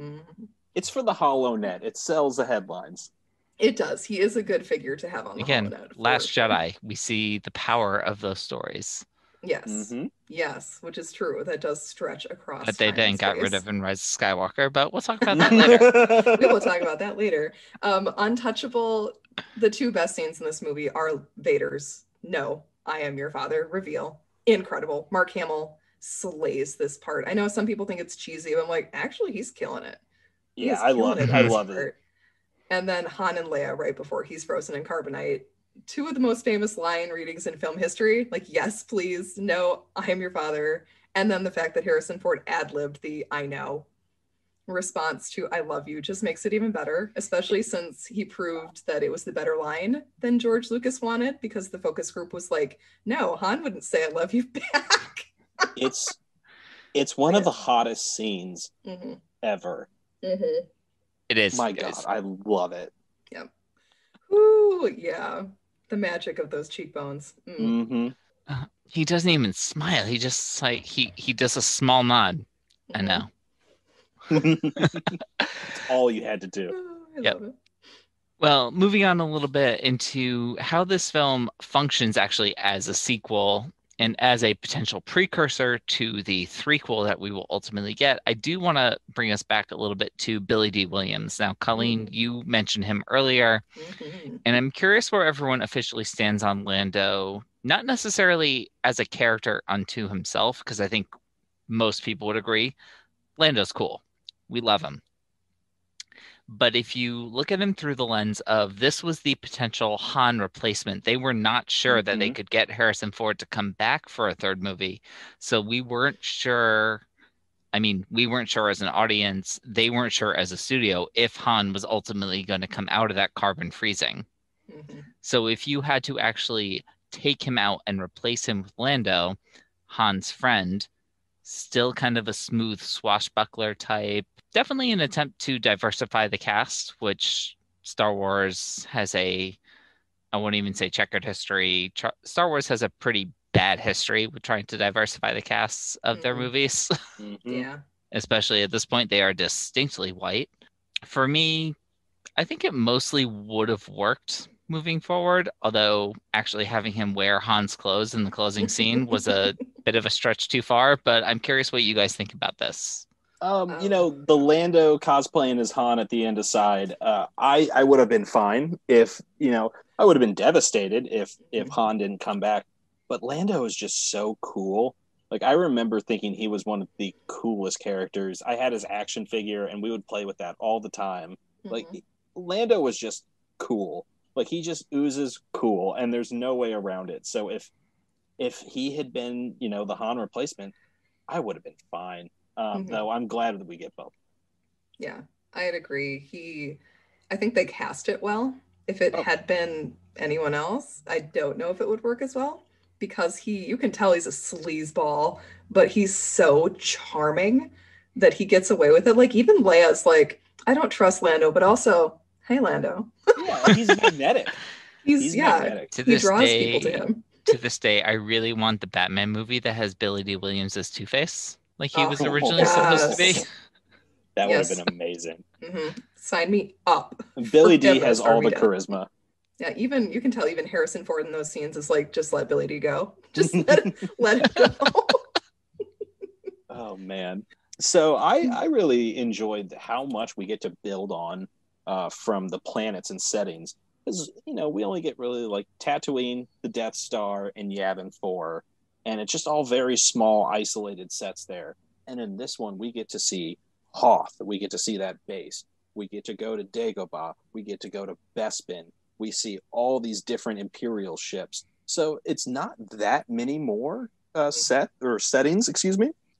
It's for the HoloNet. It sells the headlines. It does. He is a good figure to have on the HoloNet. Last Jedi, we see the power of those stories. Yes. Mm-hmm. Yes, which is true. That does stretch across. But they time then and got space. rid of in Rise of Skywalker, but we'll talk about that later. We will talk about that later. Untouchable, the two best scenes in this movie are Vader's "No, I am your father" reveal. Incredible. Mark Hamill slays this part. I know some people think it's cheesy, but I'm like, actually, he's killing it. Yeah, I love it. I love it. And then Han and Leia right before he's frozen in carbonite. Two of the most famous line readings in film history. Like, yes, please. No, I am your father. And then the fact that Harrison Ford ad-libbed the "I know" response to "I love you" just makes it even better, especially since he proved that it was the better line than George Lucas wanted, because the focus group was like, no, Han wouldn't say "I love you" back. It's one of the hottest scenes ever. Mm-hmm. It is. My God, I love it. Yep. Ooh, yeah. The magic of those cheekbones. Mm-hmm. He doesn't even smile. He just like he does a small nod. I know. It's all you had to do. I love it. Well, moving on a little bit into how this film functions actually as a sequel and as a potential precursor to the threequel that we will ultimately get, I do want to bring us back a little bit to Billy D. Williams. Now, Colleen, you mentioned him earlier, and I'm curious where everyone officially stands on Lando, not necessarily as a character unto himself, because I think most people would agree, Lando's cool. We love him. But if you look at him through the lens of this was the potential Han replacement, they were not sure that they could get Harrison Ford to come back for a third movie. So we weren't sure. I mean, we weren't sure as an audience. They weren't sure as a studio if Han was ultimately going to come out of that carbon freezing. So if you had to actually take him out and replace him with Lando, Han's friend, still kind of a smooth swashbuckler type, definitely an attempt to diversify the cast, which Star Wars has I won't even say checkered history. Star Wars has a pretty bad history with trying to diversify the casts of their movies. Yeah. Especially at this point, they are distinctly white. For me, I think it mostly would have worked moving forward, although actually having him wear Han's clothes in the closing scene was a bit of a stretch too far, but I'm curious what you guys think about this. The Lando cosplaying as Han at the end aside, I would have been fine if, I would have been devastated if Han didn't come back. But Lando is just so cool. Like, I remember thinking he was one of the coolest characters. I had his action figure, and we would play with that all the time. Mm-hmm. Like, Lando was just cool. Like, he just oozes cool, and there's no way around it. So if he had been, the Han replacement, I would have been fine. Though I'm glad that we get both. Yeah, I'd agree. I think they cast it well. If it had been anyone else, I don't know if it would work as well, because you can tell he's a sleazeball, but he's so charming that he gets away with it. Like, even Leia's like, I don't trust Lando, but also, hey, Lando. Yeah, he's magnetic. He's magnetic. He draws people to him. To this day, I really want the Batman movie that has Billy D. Williams as Two-Face, like he was originally supposed to be. That would have been amazing. Mm-hmm. Sign me up. Billy D has all the charisma. Yeah, even you can tell even Harrison Ford in those scenes is like, just let Billy D go. Just let it go. Oh man. So I really enjoyed how much we get to build on from the planets and settings. Because, we only get really like Tatooine, the Death Star, and Yavin 4. And it's just all very small, isolated sets there. And in this one, we get to see Hoth. We get to see that base. We get to go to Dagobah. We get to go to Bespin. We see all these different Imperial ships. So it's not that many more settings,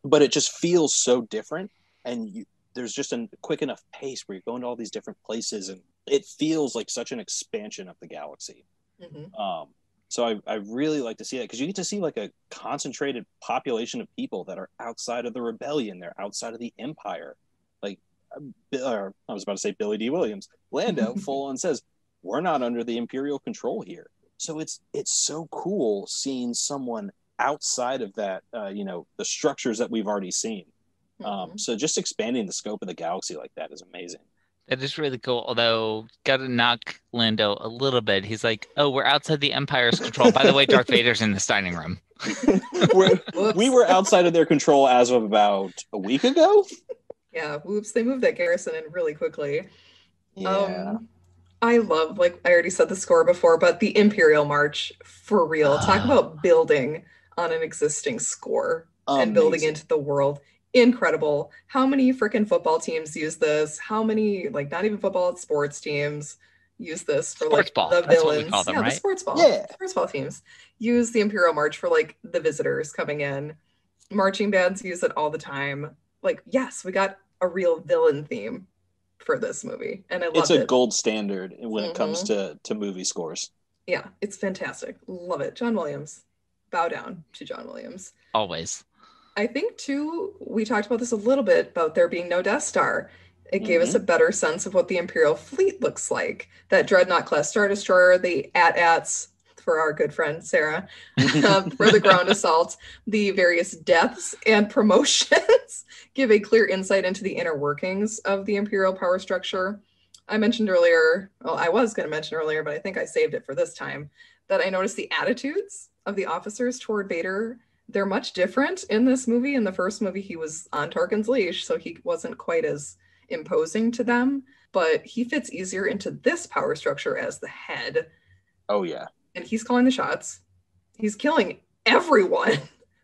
but it just feels so different. And there's just a quick enough pace where you're going to all these different places, and it feels like such an expansion of the galaxy. Mm-hmm. So I really like to see that, because you get to see like a concentrated population of people that are outside of the rebellion. They're outside of the Empire. Like, I was about to say Billy D. Williams. Lando full on says, we're not under the Imperial control here. So it's so cool seeing someone outside of that, the structures that we've already seen. So just expanding the scope of the galaxy like that is amazing. That is really cool, although gotta knock Lando a little bit. He's like, oh, we're outside the Empire's control. By the way, Darth Vader's in this dining room. We were outside of their control as of about a week ago. Yeah, whoops, they moved that garrison in really quickly. Yeah. I love, like I already said the score before, but the Imperial March, for real. Talk about building on an existing score and building into the world. Incredible. How many freaking football teams use this? How many, like, not even football, sports teams use this for sports like ball. The That's villains. What we call them, right? The sports ball. Yeah. Sports ball teams use the Imperial March for like the visitors coming in. Marching bands use it all the time. Like, yes, we got a real villain theme for this movie, and I love it. It's a gold standard when it comes to movie scores. Yeah, it's fantastic. Love it. John Williams. Bow down to John Williams. Always. I think, too, we talked about this a little bit, about there being no Death Star. It gave us a better sense of what the Imperial fleet looks like. That Dreadnought-class Star Destroyer, the AT-ATs, for our good friend Sarah, for the ground assault, the various deaths and promotions give a clear insight into the inner workings of the Imperial power structure. I mentioned earlier, well, I was going to mention earlier, but I think I saved it for this time, that I noticed the attitudes of the officers toward Vader. They're much different in this movie. In the first movie, he was on Tarkin's leash, so he wasn't quite as imposing to them, but he fits easier into this power structure as the head. Oh, yeah. And he's calling the shots. He's killing everyone.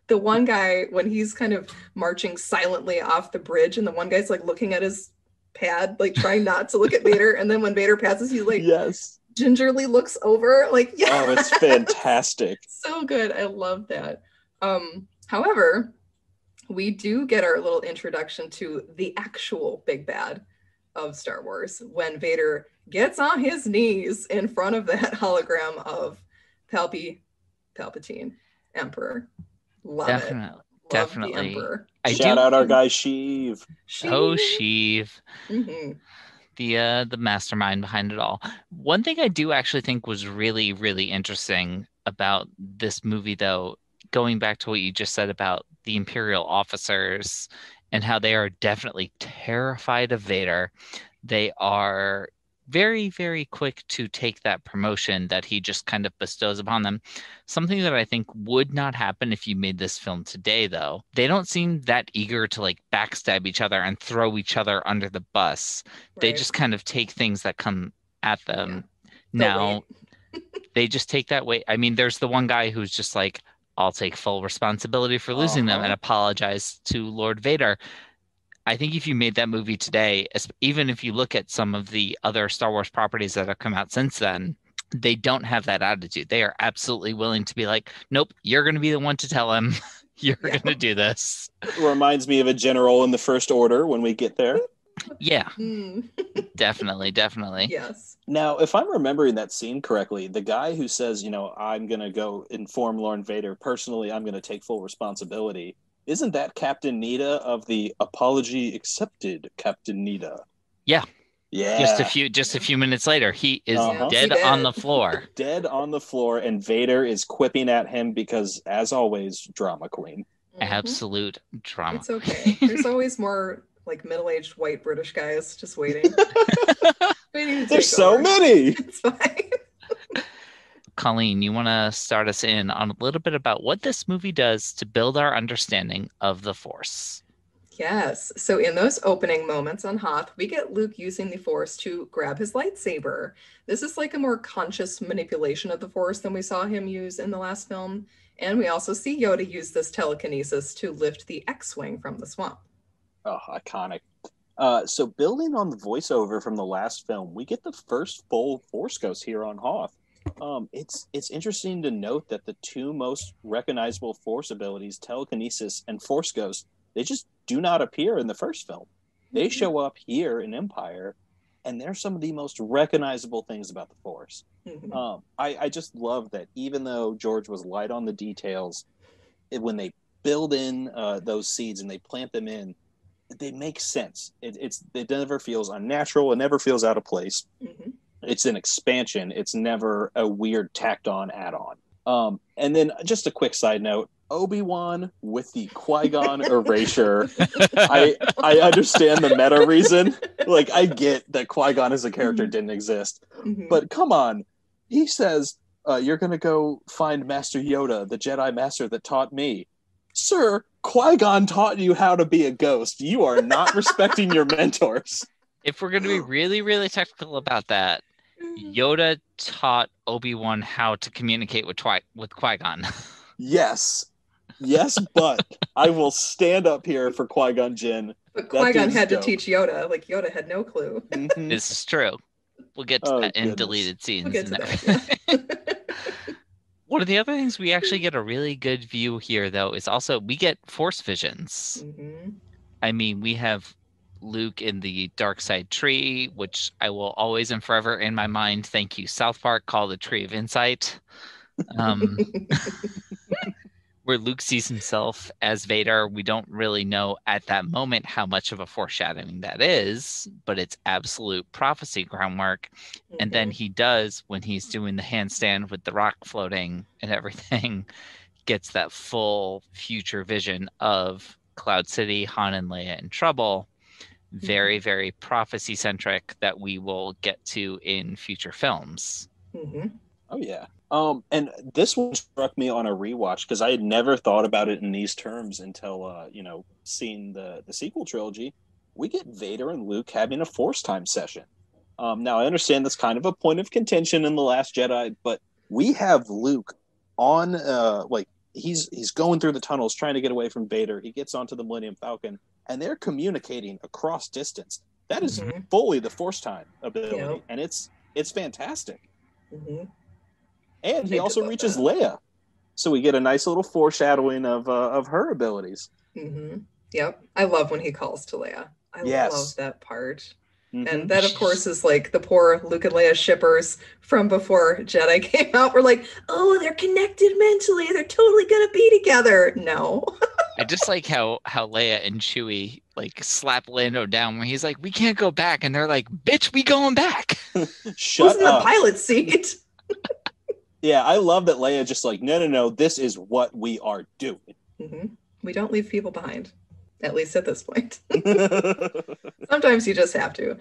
The one guy, when he's kind of marching silently off the bridge, and the one guy's like looking at his pad, like trying not to look at Vader, and then when Vader passes, he's like, yes, gingerly looks over, like, yeah. Oh, it's fantastic. So good. I love that. However, we do get our little introduction to the actual big bad of Star Wars when Vader gets on his knees in front of that hologram of Palpatine, Emperor. Love it. Love Definitely. The Emperor. Shout out our guy Sheev. Oh, Sheev. Mm-hmm. The mastermind behind it all. One thing I do actually think was really, really interesting about this movie, though, going back to what you just said about the Imperial officers and how they are definitely terrified of Vader. They are very, very quick to take that promotion that he just kind of bestows upon them. Something that I think would not happen if you made this film today, though. They don't seem that eager to like backstab each other and throw each other under the bus. They Right. just kind of take things that come at them. They'll Now, they just take that way. I mean, there's the one guy who's just like, I'll take full responsibility for losing them and apologize to Lord Vader. I think if you made that movie today, even if you look at some of the other Star Wars properties that have come out since then, they don't have that attitude. They are absolutely willing to be like, nope, you're going to be the one to tell him you're going to do this. It reminds me of a general in the First Order when we get there. Yeah, definitely. Yes. Now, if I'm remembering that scene correctly, the guy who says, I'm going to go inform Lord Vader personally, I'm going to take full responsibility. Isn't that Captain Nita of the Apology Accepted Captain Nita? Yeah. Yeah. Just a few minutes later, he is Uh-huh. dead on the floor. Dead on the floor, and Vader is quipping at him because, as always, drama queen. Absolute drama. It's okay. There's always more like middle-aged white British guys just waiting. There's so many. It's fine. Colleen, you want to start us in on a little bit about what this movie does to build our understanding of the Force? Yes. So in those opening moments on Hoth, we get Luke using the Force to grab his lightsaber. This is like a more conscious manipulation of the Force than we saw him use in the last film. And we also see Yoda use this telekinesis to lift the X-Wing from the swamp. Oh, iconic. So building on the voiceover from the last film, we get the first full Force Ghost here on Hoth. It's interesting to note that the two most recognizable Force abilities, telekinesis and Force Ghost, they just do not appear in the first film. They show up here in Empire, and they're some of the most recognizable things about the Force. I just love that even though George was light on the details, when they build in those seeds and they plant them in, they make sense. It never feels unnatural. It never feels out of place. It's an expansion. It's never a weird tacked on add-on. And then just a quick side note, Obi-Wan with the Qui-Gon erasure. I understand the meta reason. Like, I get that Qui-Gon as a character didn't exist. But come on. He says, you're going to go find Master Yoda, the Jedi Master that taught me. Sir, Qui-Gon taught you how to be a ghost. You are not respecting your mentors. If we're going to be really, really technical about that, Yoda taught Obi-Wan how to communicate with Qui-Gon. Yes, but I will stand up here for Qui-Gon Jinn. But Qui-Gon had to teach Yoda. Like, Yoda had no clue. This is true. We'll get to that in deleted scenes. We'll get to that, yeah. One of the other things we actually get a really good view here, though, is also we get Force visions. I mean, we have Luke in the dark side tree, which I will always and forever in my mind, thank you, South Park, call the Tree of Insight. Where Luke sees himself as Vader. We don't really know at that moment how much of a foreshadowing that is, but it's absolute prophecy groundwork. And then he does, when he's doing the handstand with the rock floating and everything, gets that full future vision of Cloud City, Han and Leia in trouble. Very, very prophecy centric that we will get to in future films. Oh yeah. And this one struck me on a rewatch because I had never thought about it in these terms until seeing the sequel trilogy. We get Vader and Luke having a Force time session. Now I understand that's kind of a point of contention in The Last Jedi, but we have Luke on he's going through the tunnels trying to get away from Vader. He gets onto the Millennium Falcon, and they're communicating across distance. That is fully the Force time ability, and it's fantastic. And he also reaches Leia, so we get a nice little foreshadowing of her abilities. Yep, I love when he calls to Leia. I love that part. And that, of course, is like the poor Luke and Leia shippers from before Jedi came out were like, oh, they're connected mentally. They're totally going to be together. No. I just like how Leia and Chewie like slap Lando down when he's like, we can't go back. And they're like, bitch, we going back. Shut up. In the pilot seat. Yeah, I love that Leia just like, no, this is what we are doing. We don't leave people behind. At least at this point. Sometimes you just have to.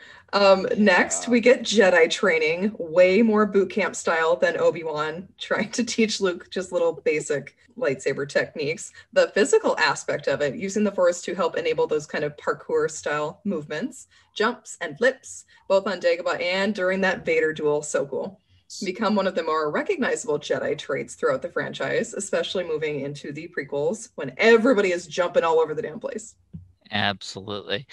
Next, we get Jedi training, way more boot camp style than Obi-Wan, trying to teach Luke just little basic lightsaber techniques. The physical aspect of it, using the Force to help enable those kind of parkour style movements, jumps and flips, both on Dagobah and during that Vader duel. So cool. Become one of the more recognizable Jedi traits throughout the franchise, especially moving into the prequels when everybody is jumping all over the damn place. Absolutely.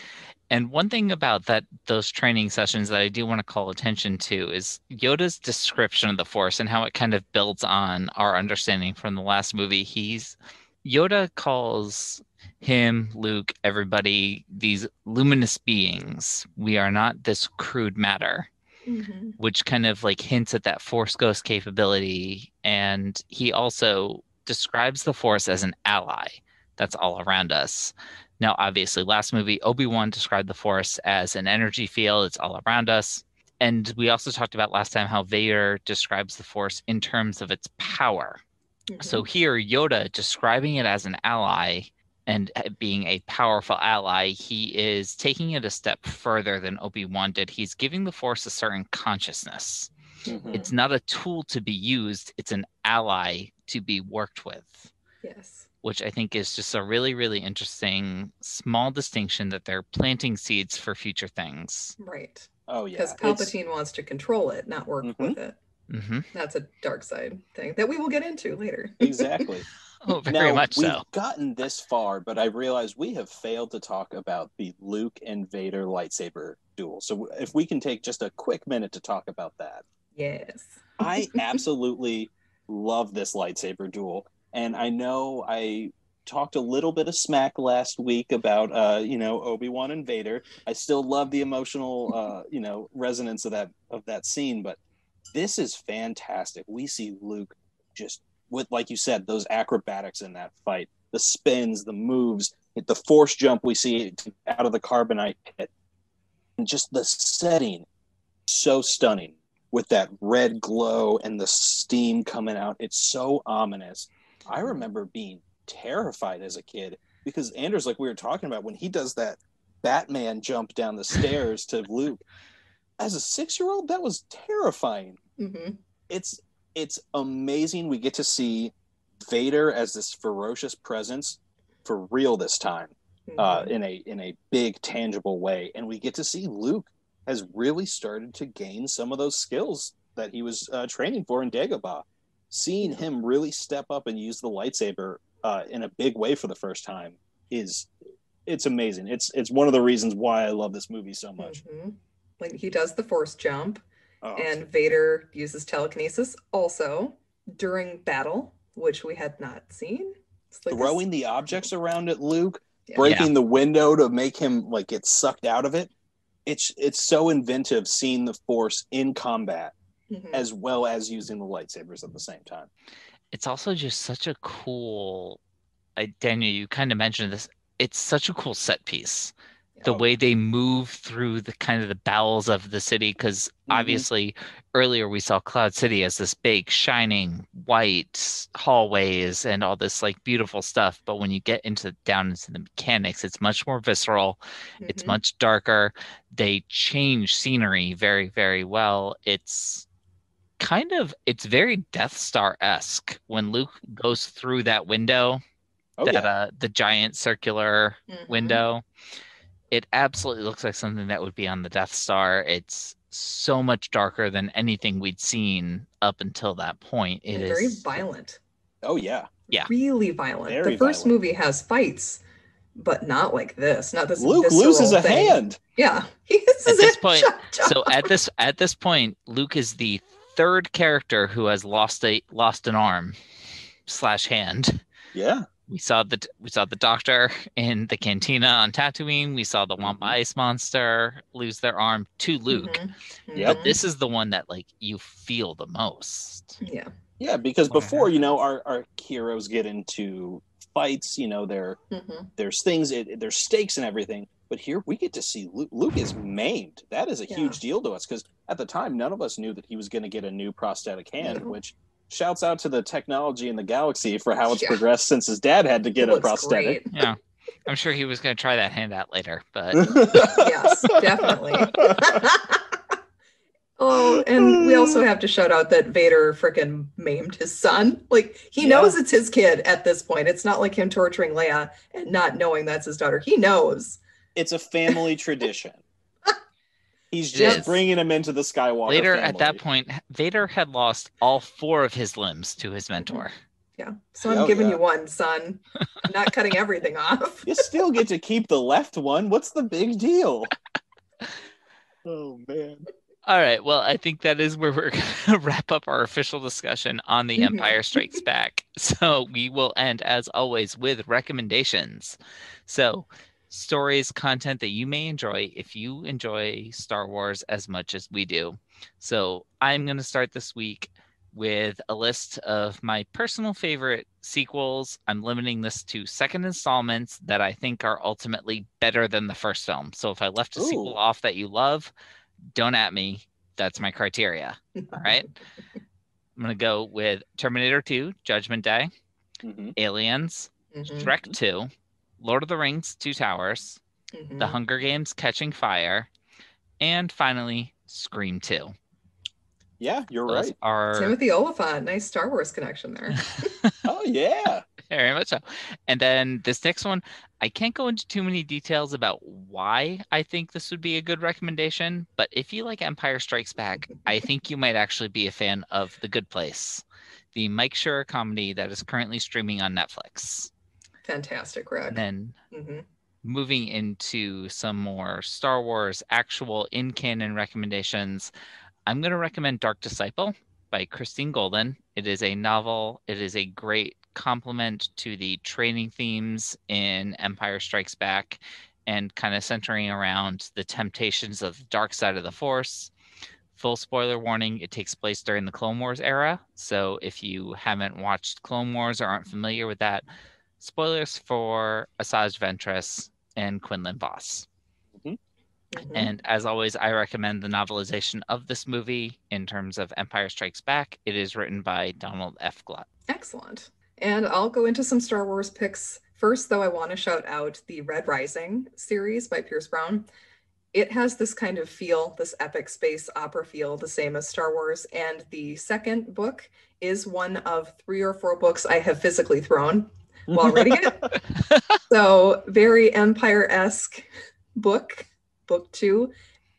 And one thing about those training sessions that I do want to call attention to is Yoda's description of the Force and how it kind of builds on our understanding from the last movie. Yoda calls him, Luke, everybody, these luminous beings. We are not this crude matter. Mm-hmm. Which kind of like hints at that Force Ghost capability. And he also describes the Force as an ally that's all around us. Now, obviously, last movie, Obi-Wan described the Force as an energy field. It's all around us. And we also talked about last time how Vader describes the Force in terms of its power. Mm-hmm. So here, Yoda describing it as an ally and being a powerful ally, he is taking it a step further than Obi-Wan did. He's giving the Force a certain consciousness. Mm-hmm. It's not a tool to be used. It's an ally to be worked with. Yes. Which I think is just a really, really interesting small distinction that they're planting seeds for future things. Right. Oh, yeah. Because Palpatine wants to control it, not work with it. Mm-hmm. That's a dark side thing that we will get into later. Exactly. Oh, very much so. We've gotten this far, but I realize we have failed to talk about the Luke and Vader lightsaber duel. So if we can take just a quick minute to talk about that. Yes. I absolutely love this lightsaber duel. And I know I talked a little bit of smack last week about, Obi-Wan and Vader. I still love the emotional, resonance of that scene, but this is fantastic. We see Luke just with, like you said, those acrobatics in that fight, the spins, the moves, the Force jump we see out of the carbonite pit, and just the setting, so stunning with that red glow and the steam coming out. It's so ominous. I remember being terrified as a kid because Anders, like we were talking about, when he does that Batman jump down the stairs to Luke, as a 6-year-old, that was terrifying. Mm-hmm. It's amazing. We get to see Vader as this ferocious presence for real this time, in a big tangible way, and we get to see Luke has really started to gain some of those skills that he was training for in Dagobah. Seeing him really step up and use the lightsaber in a big way for the first time it's amazing. It's one of the reasons why I love this movie so much. Mm-hmm. Like he does the Force jump. And Vader uses telekinesis also during battle, which we had not seen. Like throwing the objects around at Luke, breaking the window to make him like get sucked out of it. It's so inventive seeing the Force in combat as well as using the lightsabers at the same time. It's also just such a cool, Daniel, you kind of mentioned this. It's such a cool set piece. The way they move through the kind of the bowels of the city, because obviously earlier we saw Cloud City as this big shining white hallways and all this like beautiful stuff. But when you get down into the mechanics, it's much more visceral. It's much darker. They change scenery very, very well. It's very Death Star-esque when Luke goes through that window, the giant circular window. It absolutely looks like something that would be on the Death Star. It's so much darker than anything we'd seen up until that point. It is very violent. Oh, yeah. Yeah. Really violent. The first movie has fights, but not like this. Not this. Luke loses a hand. Yeah. He loses this point. So at this point, Luke is the third character who has lost an arm / hand. Yeah. We saw the doctor in the cantina on Tatooine. We saw the Wampa Ice Monster lose their arm to Luke. But this is the one that like you feel the most. Yeah. Yeah, because before, our heroes get into fights, there's things, there's stakes and everything. But here we get to see Luke is maimed. That is a huge deal to us because at the time, none of us knew that he was going to get a new prosthetic hand, which shouts out to the technology in the galaxy for how it's progressed since his dad had to get a prosthetic. Great. I'm sure he was going to try that hand out later, but Yes, definitely. Oh, and we also have to shout out that Vader frickin' maimed his son. Like, he knows it's his kid at this point. It's not like him torturing Leia and not knowing that's his daughter. He knows. It's a family tradition. He's just bringing him into the Skywalker later family. At that point, Vader had lost all 4 of his limbs to his mentor. Yeah. So I'm giving you one, son. I'm not cutting everything off. You still get to keep the left one. What's the big deal? Oh, man. All right. Well, I think that is where we're going to wrap up our official discussion on The Empire Strikes Back. So we will end, as always, with recommendations. So stories, content that you may enjoy if you enjoy Star Wars as much as we do. So I'm going to start this week with a list of my personal favorite sequels. I'm limiting this to second installments that I think are ultimately better than the first film. So if I left a sequel off that you love, don't at me. That's my criteria. All right. I'm going to go with Terminator 2, Judgment Day, Aliens, Shrek 2, Lord of the Rings, Two Towers, The Hunger Games, Catching Fire, and finally, Scream 2. Yeah, you're Those right. Timothy Oliphant. Nice Star Wars connection there. Oh, yeah. Very much so. And then this next one, I can't go into too many details about why I think this would be a good recommendation, but if you like Empire Strikes Back, I think you might actually be a fan of The Good Place, the Mike Schur comedy that is currently streaming on Netflix. Fantastic, Rick. And then moving into some more Star Wars actual in-canon recommendations, I'm going to recommend Dark Disciple by Christine Golden. It is a novel. It is a great complement to the training themes in Empire Strikes Back and kind of centering around the temptations of the dark side of the Force. Full spoiler warning, it takes place during the Clone Wars era. So if you haven't watched Clone Wars or aren't familiar with that, spoilers for Asajj Ventress and Quinlan Vos. And as always, I recommend the novelization of this movie in terms of Empire Strikes Back. It is written by Donald F. Glut. Excellent. And I'll go into some Star Wars picks. First, though, I want to shout out the Red Rising series by Pierce Brown. It has this kind of feel, this epic space opera feel, the same as Star Wars. And the second book is one of 3 or 4 books I have physically thrown while reading it. So very Empire-esque book. Book 2.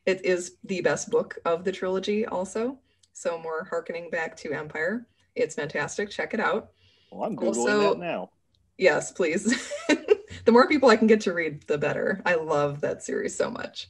It is the best book of the trilogy also. So more hearkening back to Empire. It's fantastic. Check it out. Well, I'm Googling that now. Yes, please. The more people I can get to read, the better. I love that series so much.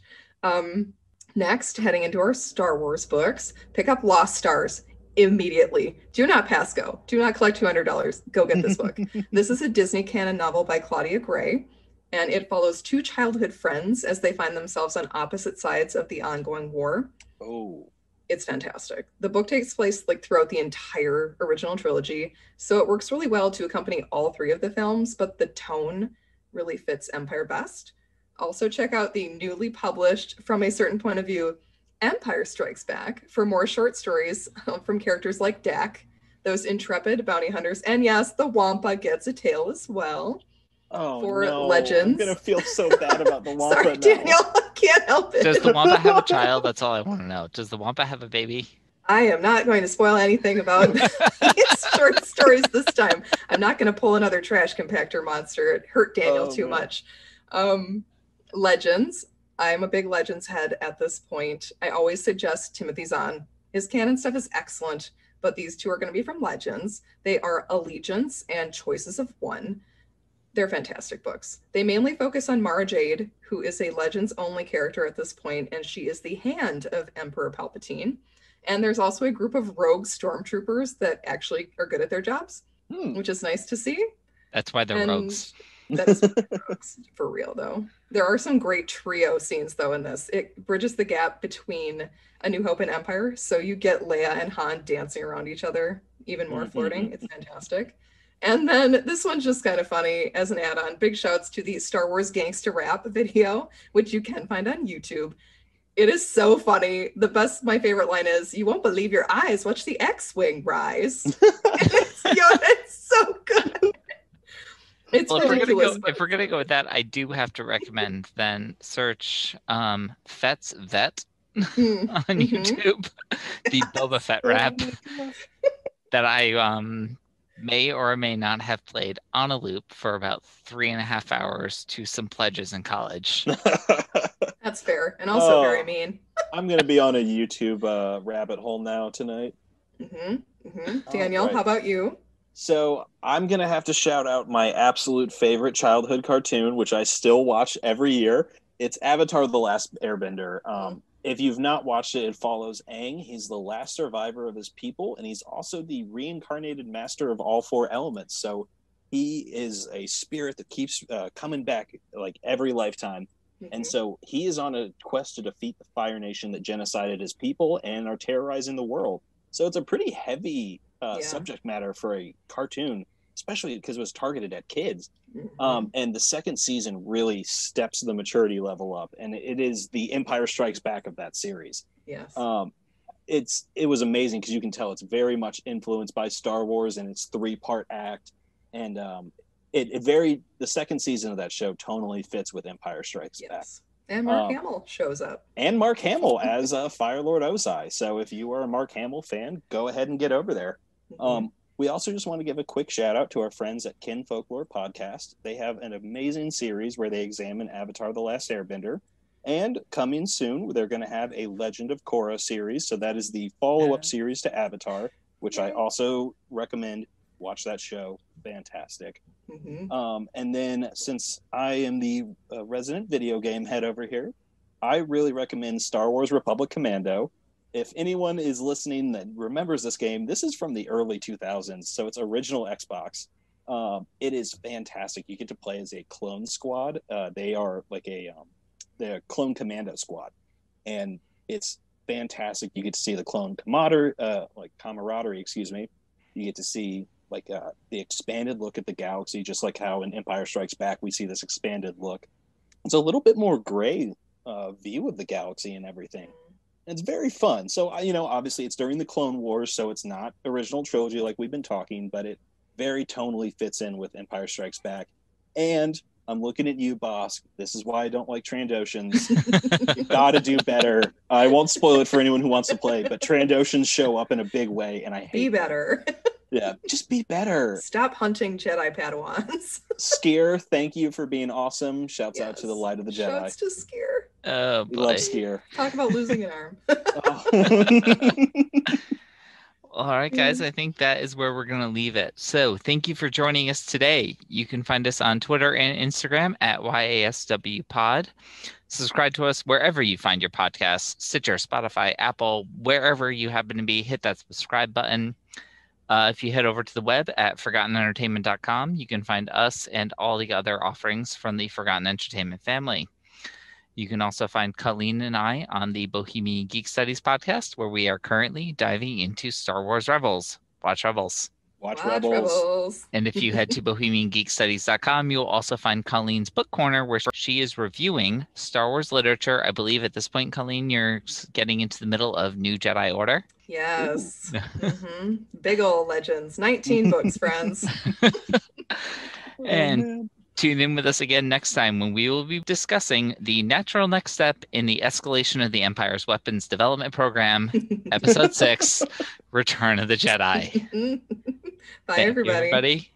Next, heading into our Star Wars books, pick up Lost Stars immediately. Do not pass go. Do not collect $200. Go get this book. This is a Disney canon novel by Claudia Gray. And it follows 2 childhood friends as they find themselves on opposite sides of the ongoing war. Oh. It's fantastic. The book takes place like throughout the entire original trilogy, so it works really well to accompany all 3 of the films, but the tone really fits Empire best. Also check out the newly published, from a certain point of view, Empire Strikes Back for more short stories from characters like Dak, those intrepid bounty hunters, and yes, the Wampa gets a tail as well. Oh, for no. Legends. I'm going to feel so bad about the Wampa Sorry, now. Daniel, I can't help it. Does the Wampa have a child? That's all I want to know. Does the Wampa have a baby? I am not going to spoil anything about these short stories this time. I'm not going to pull another trash compactor monster. It hurt Daniel too much. Legends. I'm a big Legends head at this point. I always suggest Timothy Zahn. His canon stuff is excellent, but these 2 are going to be from Legends. They are Allegiance and Choices of One. They're fantastic books. They mainly focus on Mara Jade, who is a Legends only character at this point, and she is the hand of Emperor Palpatine. And there's also a group of rogue stormtroopers that actually are good at their jobs, which is nice to see. That's why they're rogues. That is why they're rogues, for real, though. There are some great trio scenes, though, in this. It bridges the gap between A New Hope and Empire, so you get Leia and Han dancing around each other, even more flirting. It's fantastic. And then this one's just kind of funny as an add-on. Big shouts to the Star Wars Gangsta Rap video, which you can find on YouTube. It is so funny. My favorite line is, "You won't believe your eyes. Watch the X-Wing rise." It's so good. It's Well, ridiculous. if we're gonna go with that, I do have to recommend then search Fett's Vet on YouTube, the Boba Fett rap that I may or may not have played on a loop for about 3.5 hours to some pledges in college. That's fair, and also very mean. I'm gonna be on a YouTube rabbit hole now tonight. Daniel, right. How about you? So I'm going to have to shout out my absolute favorite childhood cartoon, which I still watch every year. It's Avatar: The Last Airbender. If you've not watched it, it follows Aang. He's the last survivor of his people, and he's also the reincarnated master of all four elements. So he is a spirit that keeps coming back like every lifetime. And so he is on a quest to defeat the Fire Nation that genocided his people and are terrorizing the world. So it's a pretty heavy subject matter for a cartoon, especially because it was targeted at kids. And the second season really steps the maturity level up, and it is the Empire Strikes Back of that series. Yes. It was amazing because you can tell it's very much influenced by Star Wars and its 3-part act, and the second season of that show tonally fits with Empire Strikes Back. And Mark Hamill shows up. And Mark Hamill as Fire Lord Ozai. So if you are a Mark Hamill fan, go ahead and get over there. We also just want to give a quick shout out to our friends at Kin Folklore Podcast. They have an amazing series where they examine Avatar: The Last Airbender. And coming soon, they're going to have a Legend of Korra series. So that is the follow-up series to Avatar, which I also recommend. Watch that show. Fantastic. And then since I am the resident video game head over here, I really recommend Star Wars Republic Commando. If anyone is listening that remembers this game, this is from the early 2000s, so it's original Xbox. It is fantastic. You get to play as a clone squad. They are like they're a clone commando squad, and it's fantastic. You get to see the clone camaraderie. Excuse me. You get to see the expanded look at the galaxy, just like how in Empire Strikes Back we see this expanded look. It's a little bit more gray view of the galaxy and everything. It's very fun. So, obviously it's during the Clone Wars, so it's not original trilogy like we've been talking, but it very tonally fits in with Empire Strikes Back. And I'm looking at you, boss. This is why I don't like Trandoshans. You gotta do better. I won't spoil it for anyone who wants to play, but Trandoshans show up in a big way, and I hate Be better. Yeah, just be better. Stop hunting Jedi Padawans. Skier, thank you for being awesome. Shouts out to the Light of the Jedi. Shouts to Skier. Oh, We boy. love Skier. Talk about losing an arm. All right, guys, I think that is where we're going to leave it. So thank you for joining us today. You can find us on Twitter and Instagram at YASWpod. Subscribe to us wherever you find your podcasts, Stitcher, Spotify, Apple, wherever you happen to be. Hit that subscribe button. If you head over to the web at ForgottenEntertainment.com, you can find us and all the other offerings from the Forgotten Entertainment family. You can also find Colleen and I on the Bohemian Geek Studies podcast, where we are currently diving into Star Wars Rebels. Watch Rebels. Watch Rebels. And if you head to BohemianGeekStudies.com, you'll also find Colleen's Book Corner, where she is reviewing Star Wars literature. I believe at this point, Colleen, you're getting into the middle of New Jedi Order. Yes. Big ol' legends. 19 books, friends. And tune in with us again next time when we will be discussing the natural next step in the escalation of the Empire's weapons development program, Episode 6, Return of the Jedi. Bye, Thank you, everybody. everybody.